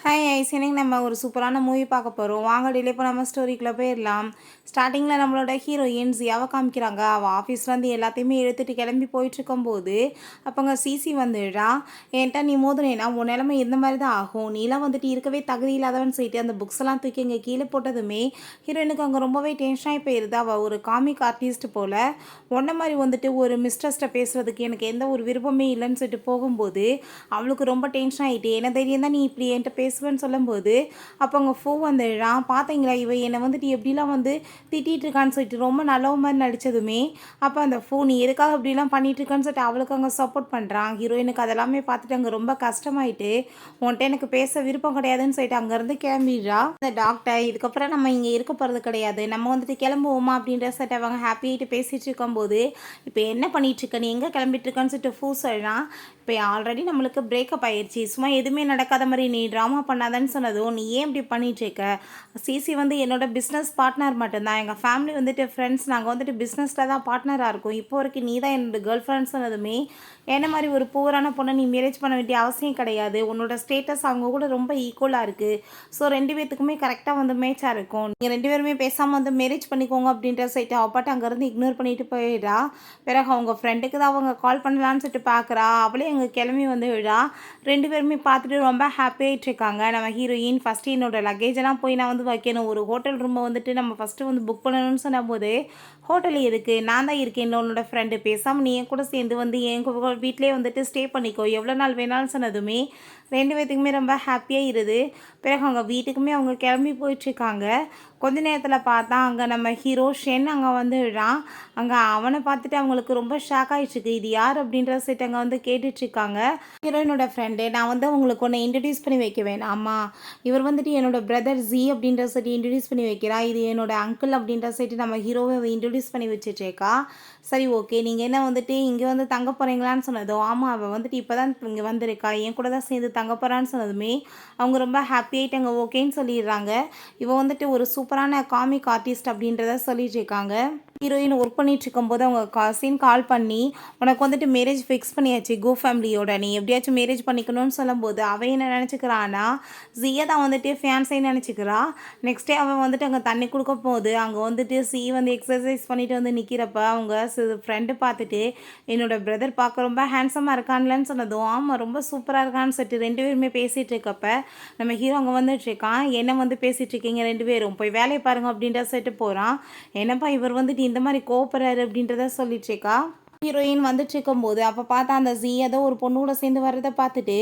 Hi ice இன்னைக்கு நம்ம ஒரு சூப்பரான மூவி பார்க்க போகிறோம். வாங்க டிலே பண்ணாமல் ஸ்டோரிக்குள்ளே போயிடலாம். ஸ்டார்டிங்கில் நம்மளோட ஹீரோயின் ஜியாவை காமிக்கிறாங்க. அவள் ஆஃபீஸ்லேருந்து எல்லாத்தையுமே எடுத்துகிட்டு கிளம்பி போயிட்டுருக்கும்போது அப்போங்க சிசி வந்துடுறா. என்கிட்ட நீ மோதுனேன்னா உன் நிலைமை இந்த மாதிரி தான் ஆகும். நீலாம் வந்துட்டு இருக்கவே தகுதி இல்லாதவன்னு சொல்லிட்டு அந்த புக்ஸ் எல்லாம் தூக்கி இங்கே கீழே போட்டதுமே ஹீரோயினுக்கு அங்கே ரொம்பவே டென்ஷனாகி போயிடுது. அவள் ஒரு காமிக் ஆர்டிஸ்ட் போல் ஒன்றை மாதிரி வந்துட்டு ஒரு மிஸ்டர்ஸ்ட்டை பேசுகிறதுக்கு எனக்கு எந்த ஒரு விருப்பமே இல்லைன்னு சொல்லிட்டு போகும்போது அவளுக்கு ரொம்ப டென்ஷன் ஆகிட்டு என்ன தைரியம் தான் நீ இப்படி என்கிட்ட பேசுவேன்னு சொல்லும்போது அப்போ அவங்க ஃபோ வந்துடுறான். பார்த்தீங்களா இவ என்னை வந்துட்டு எப்படிலாம் வந்து திட்டிகிட்டு இருக்கான்னு சொல்லிட்டு ரொம்ப நல்லவ மாதிரி நடித்ததுமே அப்போ அந்த ஃபோ நீ எதுக்காக இப்படிலாம் பண்ணிட்டு இருக்கான்னு சொல்லிட்டு அவளுக்கு அங்கே சப்போர்ட் பண்ணுறான். ஹீரோயினுக்கு அதெல்லாமே பார்த்துட்டு அங்கே ரொம்ப கஷ்டமாயிட்டு உன்கிட்ட எனக்கு பேச விருப்பம் கிடையாதுன்னு சொல்லிட்டு அங்கேருந்து கிளம்பிடுறா. அந்த டாக்டர் இதுக்கப்புறம் நம்ம இங்கே இருக்க போகிறது கிடையாது, நம்ம வந்துட்டு கிளம்புவோமா அப்படின்ற சொல்லிட்டு அவங்க ஹாப்பியாகிட்டு பேசிகிட்டு இருக்கும்போது இப்போ என்ன பண்ணிட்டு இருக்க, நீ எங்கே கிளம்பிட்டு இருக்கான்னு சொல்லிட்டு ஃபூ சொல்கிறான். இப்போ ஆல்ரெடி நம்மளுக்கு பிரேக்கப் ஆயிடுச்சு, சும்மா எதுவுமே நடக்காத மாதிரி நீ ட்ராமா பண்ணாதன்னு சொன்னதும் நீ ஏன் இப்படி பண்ணிட்டுருக்க. சிசி வந்து என்னோட பிஸ்னஸ் பார்ட்னர் மட்டும்தான், எங்கள் ஃபேமிலி வந்துட்டு ஃப்ரெண்ட்ஸ், நாங்கள் வந்துட்டு பிஸ்னஸில் தான் பார்ட்னராக இருக்கோம். இப்போ வரைக்கும் நீ தான் என்னோட கேர்ள் ஃப்ரெண்ட்ஸ் சொன்னதுமே என்ன மாதிரி ஒரு பூரான பொண்ணை நீ மேரேஜ் பண்ண வேண்டிய அவசியம் கிடையாது, உன்னோட ஸ்டேட்டஸ் அவங்க கூட ரொம்ப ஈக்குவலாக இருக்குது. ஸோ ரெண்டு பேர்த்துக்குமே கரெக்டாக வந்து மேட்சாக இருக்கும், நீங்கள் ரெண்டு பேருமே பேசாமல் வந்து மேரேஜ் பண்ணிக்கோங்க அப்படின்ற சைட்டு அப்பாட்டு அங்கேருந்து இக்னோர் பண்ணிட்டு போயிடா. பிறகு அவங்க ஃப்ரெண்டுக்கு தான் அவங்க கால் பண்ணலான்னு சொல்லிட்டு பார்க்குறா. அவளே அங்கே கிளம்பி வந்து விழா. ரெண்டு பேருமே பார்த்துட்டு ரொம்ப ஹாப்பியாகிட்டு இருக்காங்க. நம்ம ஹீரோயின் ஃபஸ்ட்டு என்னோட லக்கேஜ் எல்லாம் போய் நான் வந்து வைக்கணும், ஒரு ஹோட்டல் ரூமை வந்துட்டு நம்ம ஃபஸ்ட்டு வந்து புக் பண்ணணும்னு சொன்ன போது ஹோட்டல் எதுக்கு, நான் தான் இருக்கேன் உன்னோட ஃப்ரெண்டு, பேசாமல் நீ என் கூட சேர்ந்து வந்து என் வீட்டிலே வந்துட்டு ஸ்டே பண்ணிக்கோ, எவ்வளோ நாள் வேணாலும் சொன்னதுமே ரெண்டு பேர்த்துக்குமே ரொம்ப ஹாப்பியாக இருது. பிறகு அவங்க வீட்டுக்குமே அவங்க கிளம்பி போயிட்டுருக்காங்க. கொஞ்ச நேரத்தில் பார்த்தா அங்கே நம்ம ஹீரோ ஷென் அங்கே வந்து விழான். அங்கே அவனை பார்த்துட்டு அவங்களுக்கு ரொம்ப ஷாக் ஆகிடுச்சுக்கு, இது யார் அப்படின்ற செட் அங்கே வந்து கேட்டுட்ருக்காங்க. ஹீரோயினோட ஃப்ரெண்டு, நான் வந்து உங்களுக்கு ஒன்று இன்ட்ரடியூஸ் பண்ணி வைக்க வேணாமா, இவர் வந்துட்டு என்னோட பிரதர் ஜி அப்படின்ற சைட்டு இன்ட்ரடியூஸ் பண்ணி வைக்கிறா, இது என்னோட அங்கிள் அப்படின்ற சைட்டு நம்ம ஹீரோவை இன்ட்ரடியூஸ் பண்ணி வச்சுட்ருக்கா. சரி ஓகே, நீங்கள் என்ன வந்துட்டு இங்கே வந்து தங்க போகிறீங்களான்னு சொன்னதோ, ஆமாம் அவள் வந்துட்டு இப்போ தான் இங்கே வந்திருக்கா, என் கூட தான் சேர்ந்து தங்க போகிறான்னு சொன்னதுமே அவங்க ரொம்ப ஹாப்பியாகிட்டு அங்கே ஓகேன்னு சொல்லிடுறாங்க. இவன் வந்துட்டு ஒரு சூப்பரான காமிக் ஆர்டிஸ்ட் அப்படின்றத சொல்லிட்டு இருக்காங்க. ஹீரோயின் ஒர்க் பண்ணிட்டு இருக்கும்போது அவங்க கசின் கால் பண்ணி உனக்கு வந்துட்டு மேரேஜ் ஃபிக்ஸ் பண்ணியாச்சு கோ ஃபேமிலியோட, நீ எப்படியாச்சும் மேரேஜ் பண்ணிக்கணும்னு சொல்லும்போது அவன் என்ன நினச்சிக்கிறான்னா ஜியை தான் வந்துட்டு ஃபியான்ஸைன்னு நினச்சிக்கிறா. நெக்ஸ்ட் டே அவன் வந்துட்டு அங்கே தண்ணி கொடுக்க போகுது, அங்கே வந்துட்டு சி வந்து எக்ஸசைஸ் பண்ணிட்டு வந்து நிற்கிறப்ப அவங்க ஃப்ரெண்டு பார்த்துட்டு என்னோட பிரதர் பார்க்க ரொம்ப ஹேண்ட்ஸமாக இருக்கான்லன்னு சொன்னதும் ஆமாம் ரொம்ப சூப்பராக இருக்கான்னு சொல்லிட்டு ரெண்டு பேருமே பேசிகிட்டு இருக்கப்ப நம்ம ஹீரோ அங்கே வந்துட்டு இருக்கான். என்ன வந்து பேசிகிட்டு இருக்கீங்க ரெண்டு பேரும், போய் வேலையை பாருங்க அப்படின்ற சொல்லிட்டு போகிறான். என்னப்பா இவர் வந்துட்டு இந்த மாதிரி கோவப்படுறாரு அப்படின்றத சொல்லிட்டு இருக்கா. ஹீரோயின் வந்துட்டு இருக்கும்போது அப்போ பார்த்தா அந்த ஜி ஏதோ ஒரு பொண்ணு கூட சேர்ந்து வர்றதை பார்த்துட்டு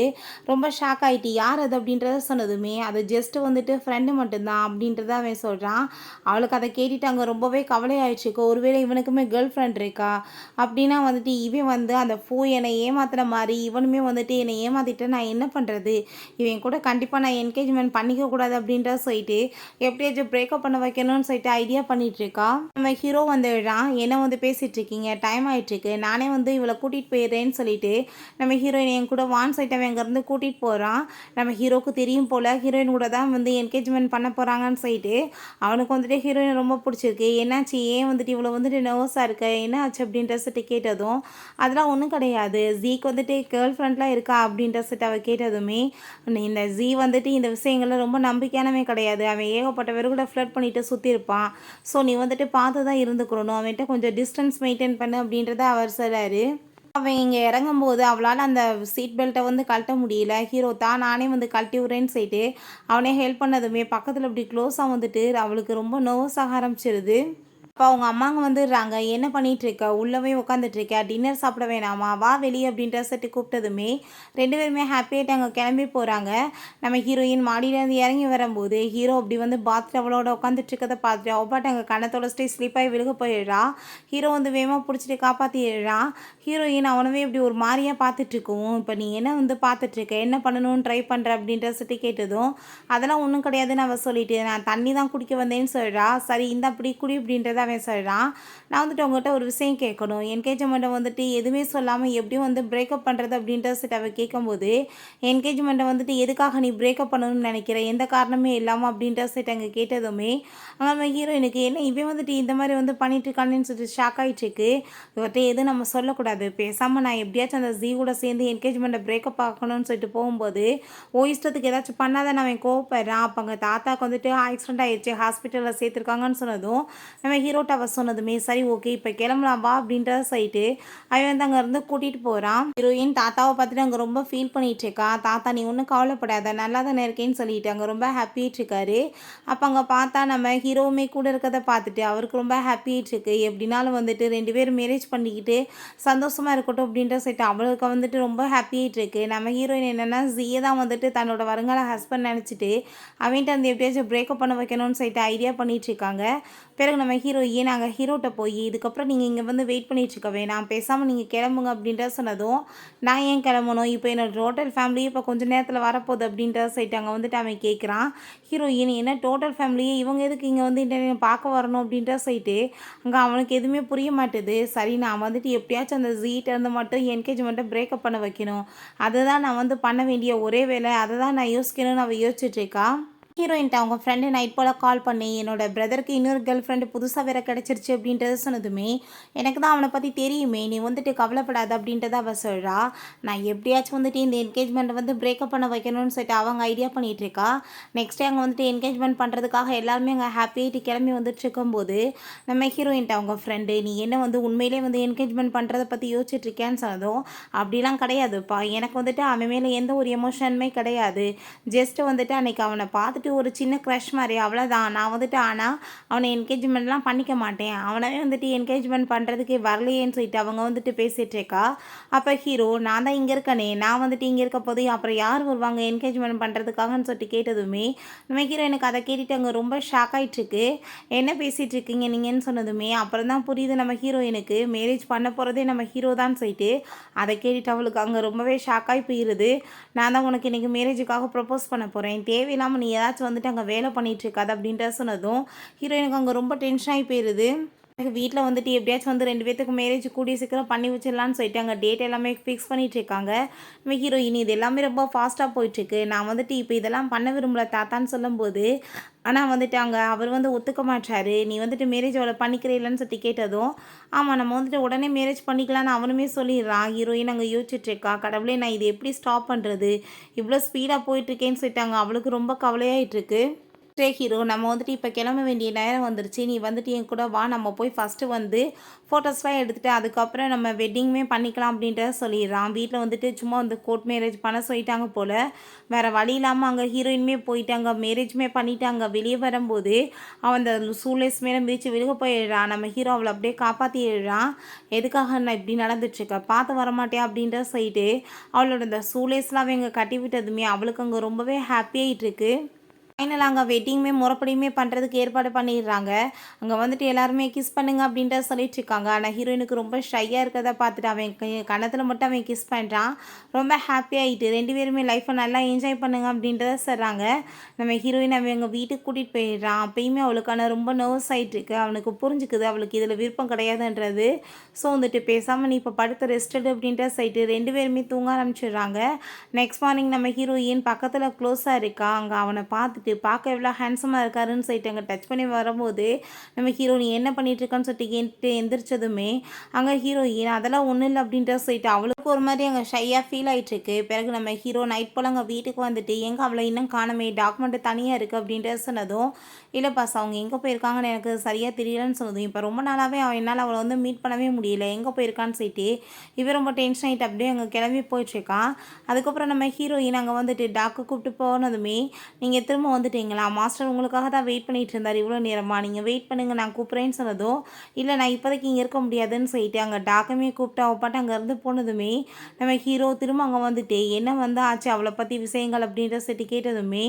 ரொம்ப ஷாக் ஆகிட்டு, யார் அது அப்படின்றத சொன்னதுமே அது ஜஸ்ட்டு வந்துட்டு ஃப்ரெண்டு மட்டும்தான் அப்படின்றத அவன் சொல்கிறான். அவளுக்கு அதை கேட்டுட்டு அங்கே ரொம்பவே கவலை ஆயிடுச்சுக்கோ, ஒருவேளை இவனுக்குமே கேர்ள் ஃப்ரெண்ட் இருக்கா அப்படின்னா வந்துட்டு இவன் வந்து அந்த பூ என்னை ஏமாத்துற மாதிரி இவனுமே வந்துட்டு என்னை ஏமாத்திட்டு நான் என்ன பண்ணுறது, இவன் கூட கண்டிப்பாக நான் என்கேஜ்மெண்ட் பண்ணிக்க கூடாது அப்படின்றத சொல்லிட்டு எப்படியாச்சும் பிரேக்கப் பண்ண வைக்கணும்னு சொல்லிட்டு ஐடியா பண்ணிட்டு இருக்கா. நம்ம ஹீரோ வந்துடுறான். என்ன வந்து பேசிகிட்டு இருக்கீங்க, டைம் ஆகிட்டுருக்கு, நானே வந்து இவளை கூட்டிகிட்டு போயிடுறேன்னு சொல்லிட்டு நம்ம ஹீரோயின் என் கூட வான் சைட்டை அங்கேருந்து கூட்டிகிட்டு போகிறான். நம்ம ஹீரோக்கு தெரியும் போல் ஹீரோயின் கூட தான் வந்து என்கேஜ்மெண்ட் பண்ண போகிறாங்கன்னு சொல்லிட்டு அவனுக்கு வந்துட்டு ஹீரோயின் ரொம்ப பிடிச்சிருக்கு. என்னாச்சு, ஏன் வந்துட்டு இவ்வளோ வந்துட்டு நர்வஸாக இருக்க, என்ன ஆச்சு அப்படின்ற சொல்லிட்டு கேட்டதும் அதெல்லாம் ஒன்றும் கிடையாது, ஜீக்கு வந்துட்டு கேர்ள் ஃப்ரெண்ட்லாம் இருக்கா அப்படின்ற சொல்லிட்டு அவள் கேட்டதுமே இந்த ஜீ வந்துட்டு இந்த விஷயங்கள்ல ரொம்ப நம்பிக்கையானவே கிடையாது, அவன் ஏகப்பட்ட பேர் கூட ஃப்ளட் பண்ணிட்டு சுற்றிருப்பான். ஸோ நீ வந்துட்டு பார்த்து தான் இருந்துக்கணும், அவன்கிட்ட கொஞ்சம் டிஸ்டன்ஸ் மெயின்டைன் பண்ணு அப்படின்றத அவர் சொல்கிறாரு. அவன் இங்கே இறங்கும்போது அவளால் அந்த சீட் பெல்ட்டை வந்து கழட்ட முடியல. ஹீரோ தான் நானே வந்து கழட்டி விட்றேன்னு சொல்லிட்டு அவனே ஹெல்ப் பண்ணதுமே பக்கத்தில் இப்படி க்ளோஸாக வந்துட்டு அவளுக்கு ரொம்ப நர்வஸ் ஆக ஆரம்பிச்சிருது. அப்போ அவங்க அம்மாங்க வந்துடுறாங்க. என்ன பண்ணிகிட்ருக்க, உள்ளவே உட்காந்துட்ருக்க, டின்னர் சாப்பிட வேணாமா, வா வெளியே அப்படின்ற சொல்லிட்டு கூப்பிட்டதுமே ரெண்டு பேருமே ஹாப்பியாகிட்டு அங்கே கிளம்பி போகிறாங்க. நம்ம ஹீரோயின் மாடியிலேருந்து இறங்கி வரும்போது ஹீரோ அப்படி வந்து பாத்ரூம் அவளோட உட்காந்துட்ருக்கதை பார்த்துட்டு அவள் பாட்டு அங்கே கணத்தோட ஸ்லீப்பாகி விழுக போயிடுறா. ஹீரோ வந்து வேகமாக பிடிச்சிட்டு காப்பாற்றிடுறான். ஹீரோயின் அவனவே இப்படி ஒரு மாதிரியாக பார்த்துட்ருக்கும். இப்போ நீ என்ன வந்து பார்த்துட்ருக்க, என்ன பண்ணணும்னு ட்ரை பண்ணுற அப்படின்ற சொல்லிட்டு கேட்டதும் அதெல்லாம் ஒன்றும் கிடையாதுன்னு அவள் சொல்லிட்டு நான் தண்ணி தான் குடிக்க வந்தேன்னு சொல்கிறா. சரி இந்த அப்படி குடி அப்படின்றத வந்துட்டு அவன் சொல்கிறான், நான் வந்துட்டு உங்கள்கிட்ட ஒரு விஷயம் கேட்கணும். என்கேஜ்மெண்ட்டை வந்துட்டு எதுவுமே சொல்லாமல் எப்படி வந்து பிரேக்கப் பண்ணுறது அப்படின்ற சொல்லிட்டு அவள் கேட்கும்போது, என்கேஜ்மெண்ட்டை வந்துட்டு எதுக்காக நீ பிரேக்கப் பண்ணணும்னு நினைக்கிற, எந்த காரணமே இல்லாமல் அப்படின்ற சொல்லிட்டு அங்கே கேட்டதுமே நம்ம ஹீரோயினுக்கு என்ன இவன் வந்துட்டு இந்த மாதிரி வந்து பண்ணிட்டு இருக்கானேன்னு சொல்லிட்டு ஷாக் ஆகிட்டு இருக்கு. இவர்கிட்ட எதுவும் நம்ம சொல்லக்கூடாது, பேசாமல் நான் எப்படியாச்சும் அந்த ஜீ கூட சேர்ந்து என்கேஜ்மெண்ட்டை பிரேக்கப் ஆக்கணும்னு சொல்லிட்டு போகும்போது இஷ்டத்துக்கு ஏதாச்சும் பண்ணாதான் அவன் கோவப்படுறான். அப்போ அங்கே தாத்தாக்கு வந்துட்டு ஆக்சிடென்ட் ஆயிடுச்சு, ஹாஸ்பிட்டலில் சேர்த்துருக்காங்கன்னு சொன்னதும் நம்ம ஹீரோட்ட அவ சொன்னதுமே சரி ஓகே இப்போ கிளம்பலாம் வா அப்படின்ற சொல்லிட்டு அவன் வந்து அங்கேருந்து கூட்டிகிட்டு போகிறான். ஹீரோயின் தாத்தாவை பார்த்துட்டு அங்கே ரொம்ப ஃபீல் பண்ணிட்டு இருக்கா. தாத்தா நீ ஒன்றும் கவலைப்படாத, நல்லா தானே இருக்கேன்னு சொல்லிட்டு அங்கே ரொம்ப ஹாப்பியாகிட்டு இருக்காரு. அப்போ அங்கே பார்த்தா நம்ம ஹீரோவுமே கூட இருக்கிறத பார்த்துட்டு அவருக்கு ரொம்ப ஹாப்பியாகிட்டு இருக்கு. எப்படினாலும் வந்துட்டு 2 பேரும் மேரேஜ் பண்ணிக்கிட்டு சந்தோஷமாக இருக்கட்டும் அப்படின்ற சொல்லிட்டு அவளுக்கு வந்துட்டு ரொம்ப ஹாப்பியாகிட்டு இருக்கு. நம்ம ஹீரோயின் என்னென்னா ஜியை தான் வந்துட்டு தன்னோட வருங்கால ஹஸ்பண்ட் நினச்சிட்டு அவன்கிட்ட அந்த எப்படியாச்சும் பிரேக்கப் பண்ண வைக்கணும்னு சொல்லிட்டு ஐடியா பண்ணிகிட்ருக்காங்க. பிறகு நம்ம ஹீரோயின் நாங்கள் ஹீரோட்ட போய் இதுக்கப்புறம் நீங்கள் இங்கே வந்து வெயிட் பண்ணிகிட்ருக்க வேணாம், பேசாமல் நீங்கள் கிளம்புங்க அப்படின்ற சொன்னதும் நான் ஏன் கிளம்பணும், இப்போ என்னோட டோட்டல் ஃபேமிலியே இப்போ கொஞ்சம் நேரத்தில் வரப்போகுது அப்படின்ற சொல்லிட்டு அங்கே வந்துட்டு அவன் கேட்குறான். ஹீரோயின் என்ன டோட்டல் ஃபேமிலியே இவங்க எதுக்கு இங்கே வந்து இன்டர்வியூ பார்க்க வரணும் அப்படின்ற சொல்லிட்டு அங்கே அவனுக்கு எதுவுமே புரிய மாட்டுது. சரி நான் வந்துட்டு எப்படியாச்சும் அந்த ஜீட்டை இருந்து மட்டும் என்கேஜ்மெண்ட்டை பிரேக்கப் பண்ண வைக்கணும், அதுதான் நான் வந்து பண்ண வேண்டிய ஒரே வேலை, அதை தான் நான் யோசிக்கணும்னு அவள் யோசிச்சுட்ருக்கா. ஹீரோயின்ட்ட அவங்க ஃப்ரெண்டு நைட் போல் கால் பண்ணி என்னோட பிரதருக்கு இன்னொரு கேர்ள் ஃப்ரெண்டு புதுசாக வேற கிடச்சிருச்சு அப்படின்றது சொன்னதுமே எனக்கு தான் அவனை பற்றி தெரியுமே, நீ வந்துட்டு கவலைப்படாத அப்படின்றத அவள் சொல்கிறா. நான் எப்படியாச்சும் வந்துட்டு இந்த என்கேஜ்மெண்ட்டை வந்து பிரேக்கப் பண்ண வைக்கணும்னு சொல்லிட்டு அவங்க ஐடியா பண்ணிகிட்டு இருக்கா. நெக்ஸ்ட் டே அங்கே வந்துட்டு என்கேஜ்மெண்ட் பண்ணுறதுக்காக எல்லாருமே அங்கே ஹாப்பியாகிட்டு கிளம்பி வந்துட்டு இருக்கும்போது நம்ம ஹீரோயின்ட்ட அவங்க ஃப்ரெண்டு நீ என்ன வந்து உண்மையிலே வந்து என்கேஜ்மெண்ட் பண்ணுறதை பற்றி யோசிச்சுட்டு இருக்கேன்னு சொன்னதும் அப்படிலாம் கிடையாதுப்பா, எனக்கு வந்துட்டு அவன் மேலே எந்த ஒரு எமோஷனுமே கிடையாது, ஜஸ்ட்டு வந்துட்டு அன்றைக்கி அவனை பார்த்துட்டு ஒரு சின்ன க்ரஷ் மாதிரி அவ்வளோதான், நான் வந்துட்டு ஆனால் அவனை என்கேஜ்மெண்ட்லாம் பண்ணிக்க மாட்டேன், அவனவே வந்துட்டு என்கேஜ்மெண்ட் பண்ணுறதுக்கே வரலையேன்னு சொல்லிட்டு அவங்க வந்துட்டு பேசிகிட்டு இருக்கா. அப்போ ஹீரோ நான் தான் இங்கே இருக்கனே, நான் வந்துட்டு இங்கே இருக்க போது அப்புறம் யார் வருவாங்க என்கேஜ்மெண்ட் பண்ணுறதுக்காகன்னு சொல்லிட்டு கேட்டதுமே நம்ம ஹீரோ எனக்கு அதை கேட்டுட்டு அங்கே ரொம்ப ஷாக் ஆகிட்டுருக்கு. என்ன பேசிகிட்டு இருக்கீங்க நீங்கன்னு சொன்னதுமே அப்புறம் தான் புரியுது நம்ம ஹீரோயினுக்கு மேரேஜ் பண்ண போகிறதே நம்ம ஹீரோ தான் சொல்லிட்டு. அதை கேட்டுட்டு அவளுக்கு அங்கே ரொம்பவே ஷாக்காகி போயிடுது. நான் தான் உனக்கு இன்றைக்கி மேரேஜுக்காக ப்ரப்போஸ் பண்ண போகிறேன், தேவையில்லாமல் நீ ஏதாச்சும் வந்துட்டு அங்கே வேலை பண்ணிகிட்டு இருக்காது அப்படின்ற சொன்னதும் ஹீரோயினுக்கு அங்கே ரொம்ப டென்ஷன் ஆகி போயிடுது. எனக்கு வீட்டில் வந்துட்டு எப்படியாச்சும் வந்து 2 பேத்துக்கு மேரேஜ் கூடிய சீக்கிரம் பண்ணி வச்சிடலான்னு சொல்லிட்டு அங்கே டேட் எல்லாமே ஃபிக்ஸ் பண்ணிகிட்டு இருக்காங்க. நம்ம ஹீரோயின் இது எல்லாமே ரொம்ப ஃபாஸ்ட்டாக போயிட்டுருக்கு, நான் வந்துட்டு இப்போ இதெல்லாம் பண்ண விரும்பல தாத்தான்னு சொல்லும்போது ஆனால் வந்துட்டு அங்கே அவர் வந்து ஒத்துக்க மாட்டாரு, நீ வந்துட்டு மேரேஜ் அவளை பண்ணிக்கிற இல்லைன்னு சொல்லிட்டு கேட்டதும் ஆமாம் நம்ம வந்துட்டு உடனே மேரேஜ் பண்ணிக்கலான்னு அவனுமே சொல்லிடுறான். ஹீரோயின் அங்கே யோசிச்சுட்ருக்கா, கடவுளே நான் இது எப்படி ஸ்டாப் பண்ணுறது, இவ்வளோ ஸ்பீடாக போயிட்டுருக்கேன்னு சொல்லிட்டாங்க. அவளுக்கு ரொம்ப கவலையாயிட்டுருக்கு. ஹீரோ நம்ம வந்துட்டு இப்போ கிளம்ப வேண்டிய நேரம் வந்துருச்சு, நீ வந்துட்டு என் கூட வா, நம்ம போய் ஃபஸ்ட்டு வந்து ஃபோட்டோஸ்லாம் எடுத்துகிட்டு அதுக்கப்புறம் நம்ம வெட்டிங்குமே பண்ணிக்கலாம் அப்படின்றத சொல்லிடுறான். வீட்டில் வந்துட்டு சும்மா வந்து கோர்ட் மேரேஜ் பண்ண சொல்லிட்டாங்க போல், வேறு வழி இல்லாமல் அங்கே ஹீரோயினுமே போயிட்டாங்க, மேரேஜுமே பண்ணிட்டாங்க. வெளியே வரும்போது அவன் அந்த சூலேஸ் மேலே மிதித்து விழுக போயிடுறான். நம்ம ஹீரோ அவளை அப்படியே காப்பாற்றிடுறான். எதுக்காக நான் இப்படி நடந்துட்டுருக்க, பார்த்து வரமாட்டேன் அப்படின்ற சொல்லிட்டு அவளோட இந்த சூலேஸ்லாம் அவங்க கட்டி விட்டதுமே அவளுக்கு அங்கே ரொம்பவே ஹாப்பியாகிட்டு இருக்கு. ஃபைனலாக அங்கே வெட்டிங்குமே முறைப்படியுமே பண்ணுறதுக்கு ஏற்பாடு பண்ணிடுறாங்க. அங்கே வந்துட்டு எல்லாருமே கிஸ் பண்ணுங்க அப்படின்றத சொல்லிட்டு இருக்காங்க. ஆனால் ஹீரோயினுக்கு ரொம்ப ஷையாக இருக்கிறத பார்த்துட்டு அவன் கன்னத்தில் மட்டும் அவன் கிஸ் பண்ணுறான். ரொம்ப ஹாப்பியாகிட்டு 2 பேருமே லைஃப்பை நல்லா என்ஜாய் பண்ணுங்க அப்படின்றத சொல்கிறாங்க. நம்ம ஹீரோயின் அவன் எங்கள் வீட்டுக்கு கூட்டிகிட்டு போயிடுறான். அப்பயுமே அவளுக்கான ரொம்ப நர்வஸ் ஆகிட்டு இருக்கு. அவனுக்கு புரிஞ்சுக்குது அவளுக்கு இதில் விருப்பம் கிடையாதுன்றது. ஸோ வந்துட்டு பேசாமல் நீ இப்போ படுத்து ரெஸ்ட் எடு அப்படின்ற சைட்டு 2 பேருமே தூங்க ஆரம்பிச்சிடுறாங்க. நெக்ஸ்ட் மார்னிங் நம்ம ஹீரோயின் பக்கத்தில் க்ளோஸாக இருக்கா. அங்கே அவனை பார்த்துட்டு பார்க்க எவ்வளோ ஹேண்ட்ஸமாக இருக்காருன்னு சொல்லிட்டு அங்கே டச் பண்ணி வரும்போது நம்ம ஹீரோயின் என்ன பண்ணிட்டு இருக்கான்னு சொல்லிட்டு கேட்டு எந்திரிச்சதுமே அங்கே ஹீரோயின் அதெல்லாம் ஒன்றும் இல்லை அப்படின்ற சொல்லிட்டு அவளுக்கு ஒரு மாதிரி அங்கே ஷையாக ஃபீல் ஆகிட்டு இருக்கு. பிறகு நம்ம ஹீரோ நைட் போல் அங்கே வீட்டுக்கு வந்துட்டு எங்கே அவளை இன்னும் காணமே, டாக்குமெண்ட்டு தனியாக இருக்குது அப்படின்ற சொன்னதும் இல்லை பாஸ் அவங்க எங்கே போயிருக்காங்கன்னு எனக்கு சரியாக தெரியலன்னு சொன்னதும் இப்போ ரொம்ப நாளாகவே அவன் என்னால் அவளை வந்து மீட் பண்ணவே முடியல, எங்கே போயிருக்கான்னு சொல்லிட்டு இவன் ரொம்ப டென்ஷன் ஆகிட்டு அப்படியே அங்கே கிளம்பி போயிட்டுருக்கான். அதுக்கப்புறம் நம்ம ஹீரோயின் அங்கே வந்துட்டு டாக்கு கூப்பிட்டு போனதுமே நீங்கள் திரும்ப வந்துட்டீங்களா, மாஸ்டர் உங்களுக்காக தான் வெயிட் பண்ணிகிட்டு இருந்தார் இவ்வளோ நேரமாக, நீங்கள் வெயிட் பண்ணுங்கள் நான் கூப்பிட்றேன்னு சொன்னதும் இல்லை நான் இப்போதைக்கு இங்கே இருக்க முடியாதுன்னு சொல்லிட்டு அங்கே டாக்குமே கூப்பிட்டு அவள் பாட்டு அங்கேருந்து போனதுமே நம்ம ஹீரோ திரும்ப அங்கே வந்துட்டு என்ன வந்து ஆச்சு அவளை பற்றி விஷயங்கள் அப்படின்ற சொல்லிட்டு கேட்டதுமே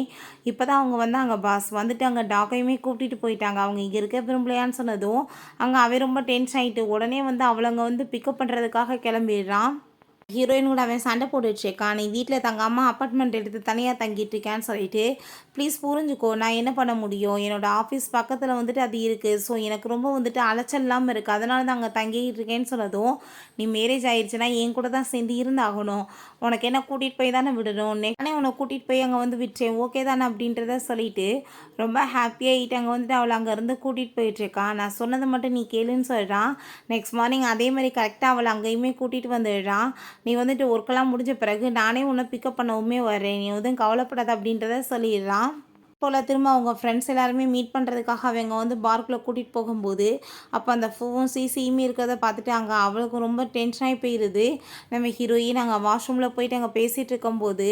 இப்போ தான் அவங்க வந்து அங்கே பாஸ் வந்துட்டு அங்கே டாக்கையுமே கூப்பிட்டுட்டு போயிட்டாங்க, அவங்க இங்கே இருக்க விரும்பலையான்னு சொன்னதும் அங்கே அவன் ரொம்ப டென்ஷன் ஆகிட்டு உடனே வந்து அவளை அங்கே வந்து பிக்கப் பண்ணுறதுக்காக கிளம்பிடுறான். ஹீரோயின் கூட அவன் சண்டை போட்டுட்ருக்கான். நீ வீட்டில் தங்காமல் அப்பார்ட்மெண்ட் எடுத்து தனியாக தங்கிட்டு இருக்கேன்னு சொல்லிட்டு, ப்ளீஸ் புரிஞ்சுக்கோ, நான் என்ன பண்ண முடியும்? என்னோட ஆஃபீஸ் பக்கத்தில் வந்துட்டு அது இருக்குது. ஸோ எனக்கு ரொம்ப வந்துட்டு அலைச்சல் இல்லாமல் இருக்குது. அதனால தான் அங்கே தங்கிட்டு இருக்கேன்னு சொன்னதும், நீ மேரேஜ் ஆயிடுச்சுன்னா என் கூட தான் சேர்ந்து இருந்தாகணும். உனக்கு என்ன கூட்டிகிட்டு போய் தானே விடணும். நானே உன்னை கூட்டிகிட்டு போய் அங்கே வந்து விட்டேன். ஓகே தானே அப்படின்றத சொல்லிட்டு ரொம்ப ஹாப்பியாகிட்டு அங்கே வந்துட்டு அவளை அங்கேருந்து கூட்டிகிட்டு போயிட்டுருக்கான். நான் சொன்னதை மட்டும் நீ கேளுன்னு சொல்கிறான். நெக்ஸ்ட் மார்னிங் அதே மாதிரி கரெக்டாக அவளை அங்கேயுமே கூட்டிகிட்டு வந்துடுறான். நீ வந்துட்டு ஒர்க்கெல்லாம் முடிஞ்ச பிறகு நானே உன்னை பிக்கப் பண்ணவுமே வரேன். நீ எதுவும் கவலைப்படாத அப்படின்றத சொல்லிடுறான். போல் திரும்ப அவங்க ஃப்ரெண்ட்ஸ் எல்லாருமே மீட் பண்ணுறதுக்காக அவங்க வந்து பார்க்குள்ளே கூட்டிகிட்டு போகும்போது, அப்போ அந்த ஃபோன் சிசியுமே இருக்கிறத பார்த்துட்டு அங்கே அவளுக்கு ரொம்ப டென்ஷனாகி போயிடுது. நம்ம ஹீரோயின் அங்கே வாஷ்ரூமில் போயிட்டு அங்கே பேசிகிட்டு இருக்கும்போது,